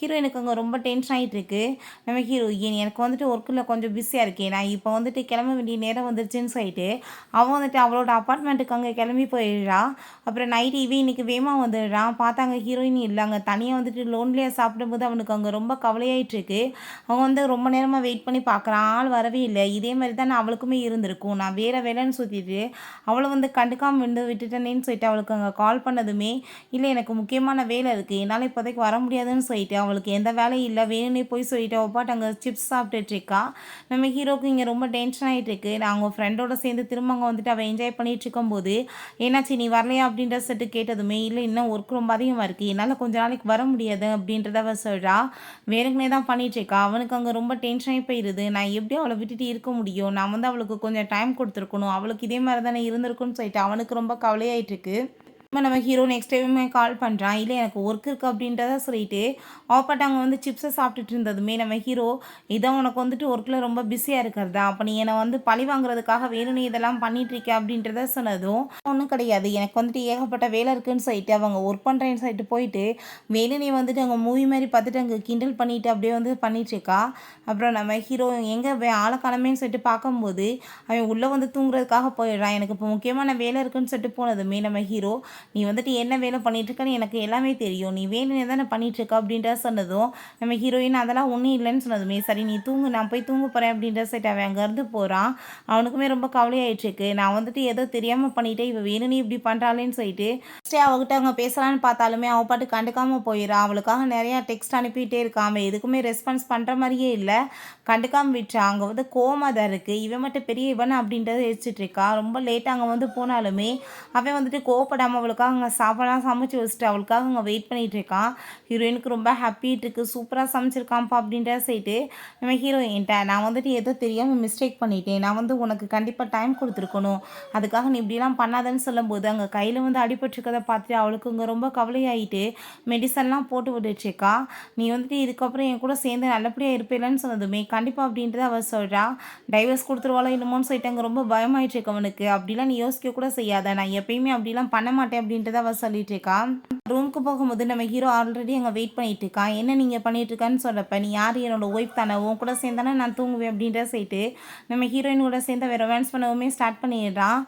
ஹீரோயினுக்கு அங்கே ரொம்ப டென்ஷன் ஆகிட்டு இருக்கு. நம்ம ஹீரோயின் எனக்கு வந்துட்டு ஒர்க்கில் கொஞ்சம் பிஸியாக இருக்கேன், நான் இப்போ வந்துட்டு கிளம்ப வேண்டிய நேரம் வந்துருச்சுன்னு சொல்லிட்டு அவன் வந்துட்டு அவளோட அப்பார்ட்மெண்ட்டுக்கு அங்கே கிளம்பி போயிடுறா. அப்புறம் நைட் இவன் இன்னைக்கு வேகமாக வந்துடுறான். பார்த்தாங்க ஹீரோயின் இல்லை, அங்கே தனியாக வந்துட்டு லோன்லியாக சாப்பிடும்போது அவனுக்கு அங்கே ரொம்ப கவலையாயிட்டு இருக்கு. அவன் வந்து ரொம்ப நேரமாக வெயிட் பண்ணி பார்க்குறான், ஆள் வரவே இல்லை. இதே மாதிரி தான் அவளுக்குமே இருந்திருக்கும். நான் வேறு வேலைன்னு சுற்றிட்டு அவளை வந்து கண்டுக்காமல் விட்டுட்டேனேன்னு சொல்லிட்டு அவளுக்கு அங்கே கால் பண்ணதுமே இல்லை எனக்கு முக்கியமான வேலை இருக்குது, என்னால் இப்போதைக்கு வர முடியாதுன்னு சொல்லிட்டு அவளுக்கு எந்த வேலையும் இல்லை வேணும்னே போய் சொல்லிட்டு அவள் பாட்டு அங்கே சிப்ஸ் சாப்பிட்டுட்டு இருக்கா. நம்ம ஹீரோக்கு இங்கே ரொம்ப டென்ஷன் ஆகிட்டு இருக்கு. நான் அவங்க ஃப்ரெண்டோட சேர்ந்து திரும்ப அங்கே வந்துட்டு அவள் என்ஜாய் பண்ணிட்டு இருக்கும்போது ஏன்னாச்சு நீ வரலையா அப்படின்ற செட்டு கேட்டதுமே இல்லை இன்னும் ஒர்க் ரொம்ப அதிகமாக இருக்குது, என்னால் கொஞ்ச நாளைக்கு வர முடியாது அப்படின்றத அவள் சொல்கிறா. வேணுக்குனே தான் பண்ணிகிட்ருக்கா. அவனுக்கு அங்கே ரொம்ப டென்ஷனாகி போயிடுது. நான் எப்படி அவளை விட்டுட்டு இருக்க முடியும், நான் வந்து அவளுக்கு கொஞ்சம் டைம் கொடுத்துருக்கணும், அவளுக்கு இதே மாதிரி தானே இருந்திருக்குன்னு சொல்லிட்டு அவனுக்கு ரொம்ப கவலையாயிட்டு இருக்கு. நம்ம ஹீரோ நெக்ஸ்ட் டைமே கால் பண்ணுறான். இல்லை எனக்கு ஒர்க் இருக்குது அப்படின்றத சொல்லிட்டு அவப்பாட்ட அங்கே வந்து சிப்ஸை சாப்பிட்டுட்டு இருந்ததுமே நம்ம ஹீரோ இதான் உனக்கு வந்துட்டு ஒர்க்கில் ரொம்ப பிஸியாக இருக்கிறதா, அப்போ நீ என்னை வந்து பழி வாங்குறதுக்காக வேணும்னு இதெல்லாம் பண்ணிட்டு இருக்க அப்படின்றத சொன்னதும் ஒன்றும் கிடையாது, எனக்கு வந்துட்டு ஏகப்பட்ட வேலை இருக்குன்னு சொல்லிட்டு அவங்க ஒர்க் பண்ணுறேன்னு சொல்லிட்டு போயிட்டு வேலுனே வந்துட்டு அங்கே மூவி மாதிரி பார்த்துட்டு அங்கே கிண்டல் பண்ணிட்டு அப்படியே வந்து பண்ணிட்டு இருக்கா. அப்புறம் நம்ம ஹீரோ எங்கே ஆளை காணமேன்னு சொல்லிட்டு பார்க்கும்போது அவன் உள்ளே வந்து தூங்குறதுக்காக போயிடுறான். எனக்கு இப்போ முக்கியமான வேலை இருக்குன்னு சொல்லிட்டு போனதுமே நம்ம ஹீரோ நீ வந்துட்டு என்ன வேலை பண்ணிகிட்ருக்கன்னு எனக்கு எல்லாமே தெரியும், நீ வேணும்னே தானே பண்ணிகிட்ருக்க அப்படின்ற சொன்னதும் நம்ம ஹீரோயின் அதெல்லாம் ஒன்றும் இல்லைன்னு சொன்னதுமே சரி நீ தூங்கு, நான் போய் தூங்க போகிறேன் அப்படின்ற சைட் அவன் அங்கேருந்து போகிறான். அவனுக்குமே ரொம்ப கவலையாயிட்டுருக்கு. நான் வந்துட்டு ஏதோ தெரியாமல் பண்ணிட்டேன், இவ வேணும்னே இப்படி பண்ணுறாளேன்னு சொல்லிட்டு அவகிட்ட அவங்க பேசலான்னு பார்த்தாலுமே அவள் பாட்டு கண்டுக்காமல் போயிடா. அவளுக்காக நிறையா டெக்ஸ்ட் அனுப்பிட்டே இருக்கான். அவன் எதுக்குமே ரெஸ்பான்ஸ் பண்ணுற மாதிரியே இல்லை, கண்டுக்காமல் விட்டுறான். அங்கே வந்து கோவமாக தான் இருக்குது. இவன் மட்டும் பெரிய இவன் அப்படின்றத யோசிச்சுட்டு இருக்கா. ரொம்ப லேட்டாக அங்கே வந்து போனாலுமே அவன் வந்துட்டு கோவப்படாமல் அவளுக்காக அங்கே சாப்பாடெல்லாம் சமைச்சு வச்சுட்டு அவளுக்காக அங்கே வெயிட் பண்ணிகிட்டு இருக்கான். ஹீரோயினுக்கு ரொம்ப ஹாப்பிட்டு இருக்குது, சூப்பராக சமைச்சிருக்கான்ப்பா அப்படின்ற சைட்டு நம்ம ஹீரோயின்ட்ட நான் வந்துட்டு ஏதோ தெரியாமல் மிஸ்டேக் பண்ணிட்டேன், நான் வந்து உனக்கு கண்டிப்பாக டைம் கொடுத்துருக்கணும், அதுக்காக நீ இப்படிலாம் பண்ணாதன்னு சொல்லும்போது அங்கே கையில் வந்து அடிபட்டுருக்கதை பார்த்துட்டு அவளுக்கு இங்கே ரொம்ப கவலையாயிட்டு மெடிசன்லாம் போட்டு விட்டுருக்கா. நீ வந்துட்டு இதுக்கப்புறம் என் கூட சேர்ந்து நல்லபடியாக இருப்பேலன்னு சொன்னதுமே கண்டிப்பாக அப்படின்றத அவள் சொல்கிறா. டைவர்ஸ் கொடுத்துருவாளோ என்னமோன்னு சொல்லிட்டு அங்கே ரொம்ப பயமாயிட்டு இருக்கு அவனுக்கு. அப்படிலாம் நீ யோசிக்க கூட செய்யாத, நான் எப்பயுமே அப்படிலாம் பண்ண மாட்டேன் அப்படின்றத அவள் சொல்லிட்டு இருக்கா. ரூமுக்கு போகும்போது நம்ம ஹீரோ ஆல்ரெடி அங்கே வெயிட் பண்ணிட்டு இருக்கான். என்ன நீங்கள் பண்ணிட்டு இருக்கான்னு சொல்கிறப்ப நீ யார், என்னோட ஒய்ஃப் தானே, உன் கூட சேர்ந்தானே நான் தூங்குவேன் அப்படின்ற சொல்லிட்டு நம்ம ஹீரோயின் கூட சேர்ந்து அவன் ரொமான்ஸ் பண்ணவுமே ஸ்டார்ட் பண்ணிடுறான்.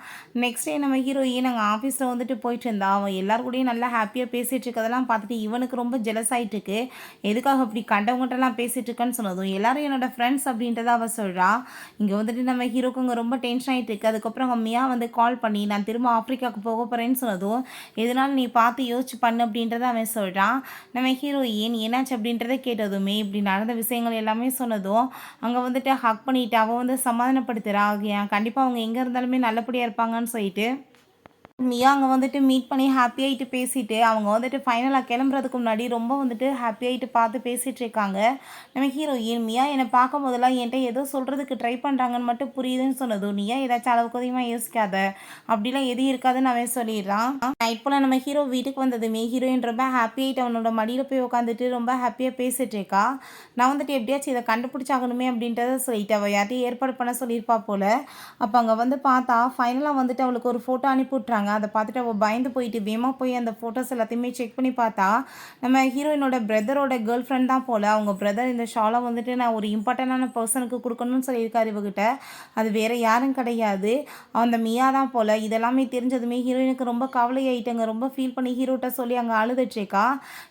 நெக்ஸ்ட் டே நம்ம ஹீரோயின் அங்கே ஆஃபீஸில் வந்துட்டு போயிட்டு இருந்தா. அவன் எல்லாரு கூடயும் நல்லா ஹாப்பியாக பேசிகிட்டு இருக்கதெல்லாம் பார்த்துட்டு இவனுக்கு ரொம்ப ஜெலஸ் ஆகிட்டு இருக்கு. எதுக்காக அப்படி கண்டவங்கள்ட்டெல்லாம் பேசிகிட்டு இருக்கேன்னு சொன்னதும் எல்லாரும் என்னோட ஃப்ரெண்ட்ஸ் அப்படின்றத அவள் சொல்கிறா. இங்கே வந்துட்டு நம்ம ஹீரோக்கு அங்கே ரொம்ப டென்ஷன் ஆகிட்டு இருக்கு. அதுக்கப்புறம் அவங்க மியா வந்து கால் பண்ணி நான் திரும்ப ஆஃப்ரிக்காவுக்கு போக போகிறேன்னு சொன்னதும் எதனால நீ பார்த்து யோசிச்சு பண்ணு அப்படின்றத அவன் சொல்கிறான். நம்ம ஹீரோயின் என்னாச்சு அப்படின்றத கேட்டதுமே இப்படி நடந்த விஷயங்கள் எல்லாமே சொன்னதும் அங்கே வந்துட்டு ஹக் பண்ணிவிட்டு அவள் வந்து சமாதானப்படுத்துகிறா. கண்டிப்பாக அவங்க எங்கே இருந்தாலுமே நல்லபடியாக இருப்பாங்கன்னு சொல்லிட்டு மியா அங்க வந்துட்டு மீட் பண்ணி ஹாப்பியாயிட்டு பேசிட்டு, அவங்க வந்துட்டு ஃபைனலா கிளம்புறதுக்கு முன்னாடி ரொம்ப வந்துட்டு ஹாப்பியாயிட்டு பார்த்து பேசிட்டுருக்காங்க. நம்ம ஹீரோயின் மியா என்ன பார்க்கும்போதெல்லாம் என்ட்ட ஏதோ சொல்றதுக்கு ட்ரை பண்றாங்கன்னு மட்டும் புரியுதுன்னு சொன்னதும், "நீ ஏன் ஏதாச்சும் அளவுக்கு அதிகமா யோசிக்காத. அப்படிலாம் எதுவும் இருக்காதுன்னு" அவன் சொல்லிடுறான். நைட் போல நம்ம ஹீரோ வீட்டுக்கு வந்ததுமே ஹீரோயின் ரொம்ப ஹாப்பியாயிட்டு அவனோட மடியில போய் உட்காந்துட்டு ரொம்ப ஹாப்பியா பேசிட்டு இருக்கா. நான் வந்துட்டு எப்படியாச்சும் இத கண்டுபிடிச்சாகணுமே அப்படின்றத சொல்லிட்டு அவ யார்ட்டயும் ஏற்பாடு பண்ண சொல்லியிருப்பா போல. அப்ப அங்க வந்து பார்த்தா, ஃபைனலா வந்துட்டு அவளுக்கு ஒரு ஃபோட்டோ அனுப்பி விட்றாங்க. அத பார்த்துட்டு அவ பயந்து போயிட்டு வேகமா போய் அந்த ஃபோட்டோஸ் எல்லாத்தையுமே செக் பண்ணி பார்த்தா, நம்ம ஹீரோயினோட பிரதரோட கேர்ள் ஃப்ரெண்ட் தான் போல. அவங்க பிரதர் இந்த ஷால வந்துட்டு நான் ஒரு இம்பார்ட்டன்டான பெர்சனுக்கு குடுக்கணும்னு சொல்லியிருக்காரு இவகிட்ட. அது வேற யாரும் கிடையாது. அந்த மியா தான் போல. இதெல்லாமே தெரிஞ்சதுமே ஹீரோயினுக்கு ரொம்ப கவலையாயிட்டாங்க. ரொம்ப ஃபீல் பண்ணி ஹீரோட்ட சொல்லி அங்க அழுதுட்டுருக்கா.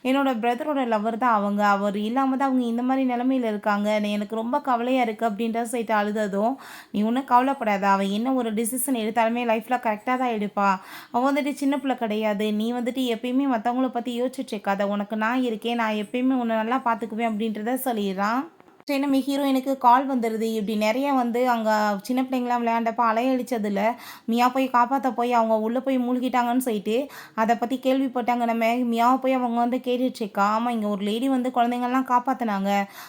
என்னோட பிரதரோட லவர் தான் அவங்க. அவர் இல்லாம தான் அவங்க இந்த மாரி நிலைமையில இருக்காங்க. எனக்கு ரொம்ப கவலையா இருக்கு அப்படின்ற சொல்லிட்டு அழுததும், "நீ ஒண்ணும் கவலைப்படாத. அவ என்ன ஒரு டிசிஷன் எடுத்தாலுமே லைஃப்ல கரெக்ட்டா தான் எடுப்பா. அவ வந்துட்டு சின்ன பிள்ளை கிடையாது. நீ வந்துட்டு எப்பயுமே மத்தவங்கள பத்தி யோசிச்சுட்டு இருக்காத. உனக்கு நான் இருக்கேன். நான் எப்பயுமே உன்ன நல்லா பார்த்துக்குவேன்" அப்படின்றத சொல்லிர்றான். சரி நம்ம ஹீரோயினுக்கு கால் வந்துருது. இப்படி நெறைய வந்து அங்க சின்ன பிள்ளைங்கலாம் விளையாண்டப்ப அலையடிச்சதுல, மியா போய் காப்பாத்த போய் அவங்க உள்ள போய் மூழ்கிட்டாங்கன்னு சொல்லிட்டு, அத பத்தி கேள்விப்பட்டாங்க நம்ம மியாவ போய் அவங்க வந்து கேட்டுட்டுருக்கா. ஆமா இங்க ஒரு லேடி வந்து குழந்தைங்கலாம் காப்பாத்துனாங்க.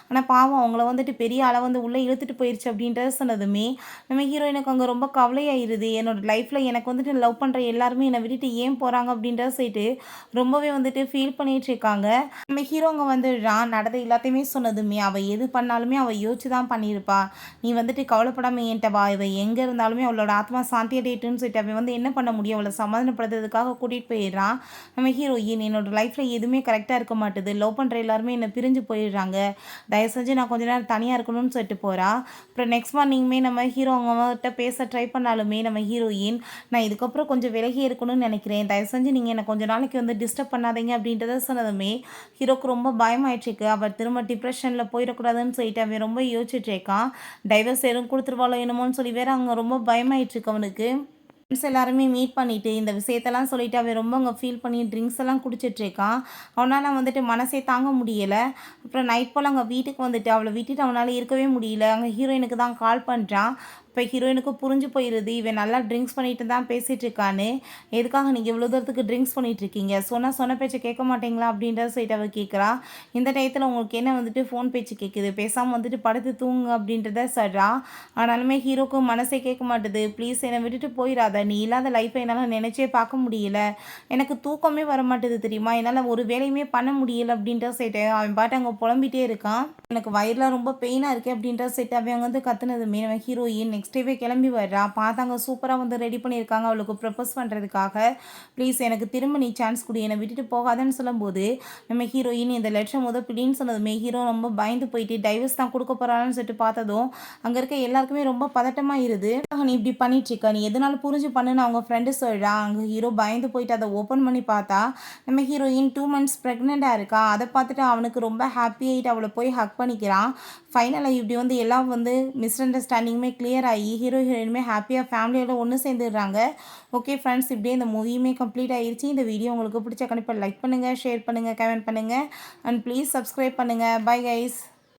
ஆனா பாவம் அவங்கள வந்துட்டு பெரிய அலை வந்து உள்ள இழுத்துட்டு போயிருச்சு அப்படின்றத சொன்னதுமே, நம்ம ஹீரோயினுக்கு அங்க ரொம்ப கவலையாயிருது. என்னோட லைஃப்ல எனக்கு வந்துட்டு லவ் பண்ற எல்லாருமே என்ன விட்டுட்டு ஏன் போறாங்க அப்படின்றத சொல்லிட்டு, ரொம்பவே வந்துட்டு ஃபீல் பண்ணிட்டு இருக்காங்க. நம்ம ஹீரோங்க வந்துடுறான். நடந்த எல்லாத்தையுமே சொன்னதுமே, அவ எது பண்ணாலுமே அவ யோசிச்சு தான் பண்ணியிருப்பா. "நீ வந்துட்டு கவலைப்படாம என்ட்ட வா. இவ எங்க இருந்தாலுமே அவளோட ஆத்மா சாந்தி அடையட்டும்னு" சொல்லிட்டு அவன் வந்து என்ன பண்ண முடியும்? அவள சமாதானப்படுத்துறதுக்காக கூட்டிட்டு போயிடுறான். நம்ம ஹீரோயின், "என்னோட லைஃப்ல எதுவுமே கரெக்ட்டா இருக்க மாட்டுது. லவ் பண்ற எல்லாருமே என்ன பிரிஞ்சு போயிடுறாங்க. தயவு செஞ்சு நான் கொஞ்ச நேரம் தனியா இருக்கணும்னு" சொல்லிட்டு போறா. அப்புறம் நெக்ஸ்ட் மார்னிங்குமே நம்ம ஹீரோ அவங்ககிட்ட பேச ட்ரை பண்ணாலுமே, நம்ம ஹீரோயின், "நான் இதுக்கப்புறம் கொஞ்சம் விலகி இருக்கணும்னு நெனைக்கிறேன். தயவு செஞ்சு நீங்க என்ன கொஞ்ச நாளைக்கு வந்து டிஸ்டர்ப் பண்ணாதீங்க" அப்படின்றத சொன்னதுமே, ஹீரோக்கு ரொம்ப பயமாயிட்டுருக்கு. அவர் திரும்ப டிப்ரஷன்ல போயிடக்கூடாதுன்னு சொல்லிட்டு அவன் ரொம்ப யோசிச்சுட்டு இருக்கான். டைவர்ஸ் எதுவும் குடுத்துருவாளோ என்னமோன்னு சொல்லி வேற அங்க ரொம்ப பயமாயிட்டுருக்கு அவனுக்கு. ஃப்ரெண்ட்ஸ் எல்லாருமே மீட் பண்ணிட்டு இந்த விஷயத்தெல்லாம் சொல்லிட்டு அவன் ரொம்ப அங்கே ஃபீல் பண்ணி ட்ரிங்க்ஸ் எல்லாம் குடிச்சிட்டு இருக்கான். அவனால வந்துட்டு மனசே தாங்க முடியல. அப்புறம் நைட் போல் அங்கே வீட்டுக்கு வந்துட்டு அவளை விட்டுட்டு அவனால இருக்கவே முடியல. அங்கே ஹீரோயினுக்கு தான் கால் பண்ணுறான். இப்போ ஹீரோயினுக்கு புரிஞ்சு போயிடுது இவன் நல்லா ட்ரிங்க்ஸ் பண்ணிட்டு தான் பேசிட்டு இருக்கான்னு. எதுக்காக நீங்கள் இவ்வளோ தூரத்துக்கு ட்ரிங்க்ஸ் பண்ணிட்டு இருக்கீங்க? சொன்ன பேச்சை கேட்க மாட்டீங்களா அப்படின்றத சொல்லிட்டு அவள் கேட்குறா. இந்த டயத்தில் உங்களுக்கு என்ன வந்துட்டு ஃபோன் பேச்சு கேட்குது? பேசாமல் வந்துட்டு படுத்து தூங்குங்க அப்படின்றத சொல்றா. ஆனாலுமே ஹீரோக்கு மனசே கேட்க மாட்டுது. ப்ளீஸ் என்னை விட்டுட்டு போயிடாத. நீ இல்லாத லைஃப்பை என்னால் நினச்சே பார்க்க முடியல. எனக்கு தூக்கமே வர மாட்டுது தெரியுமா? என்னால் ஒரு வேலையுமே பண்ண முடியல அப்படின்ற சொல்லிட்டு அவன் பாட்டு அங்கே புலம்பிட்டே இருக்கான். எனக்கு வயிறுலாம் ரொம்ப பெயினாக இருக்குது அப்படின்ற சொல்லிட்டு அவன் வந்து கத்துனதுமே நம்ம ஹீரோயின் நெக்ஸ்ட் டேவே கிளம்பி வர்றா. பார்த்தாங்க சூப்பராக வந்து ரெடி பண்ணியிருக்காங்க அவளுக்கு ப்ரப்போஸ் பண்ணுறதுக்காக. ப்ளீஸ் எனக்கு திரும்ப நீ சான்ஸ் கொடு. என்னை விட்டுட்டு போகாதன்னு சொல்லும்போது, நம்ம ஹீரோயின் இந்த லெட்டர் பிடின்னு சொன்னதுமே ஹீரோ ரொம்ப பயந்து போயிட்டு டைவர்ஸ் தான் கொடுக்க போகிறான்னு சொல்லிட்டு பார்த்ததும், அங்கே இருக்க எல்லாருக்குமே ரொம்ப பதட்டமாயிருது. "நீ இப்படி பண்ணிட்டு இருக்க. நீ எதனால புரிஞ்சு பண்ணுன்னு" அவங்க ஃப்ரெண்டு சொல்றா. அங்கே ஹீரோ பயந்து போயிட்டு அதை ஓப்பன் பண்ணி பார்த்தா, நம்ம ஹீரோயின் 2 மந்த்ஸ் ப்ரெக்னெண்ட்டாக இருக்கா. அதை பார்த்துட்டு அவனுக்கு ரொம்ப ஹாப்பி ஆகிட்டு அவளை போய் ஹக் பண்ணிக்கிறான். ஃபைனலாக இப்படி வந்து எல்லாம் வந்து மிஸ் அண்டர்ஸ்டாண்டிங்குமே கிளியர் ஆகி ஹீரோ ஹீரோயினுமே ஹாப்பியாக ஃபேமிலியோட ஒன்று சேர்ந்துடுறாங்க. ஓகே ஃப்ரெண்ட்ஸ், இப்படியே இந்த மூவியுமே கம்ப்ளீட் ஆயிருச்சு. இந்த வீடியோ உங்களுக்கு பிடிச்ச கண்டிப்பாக லைக் பண்ணுங்கள், ஷேர் பண்ணுங்கள், கமெண்ட் பண்ணுங்கள் அண்ட் ப்ளீஸ் சப்ஸ்கிரைப் பண்ணுங்கள். Bye guys.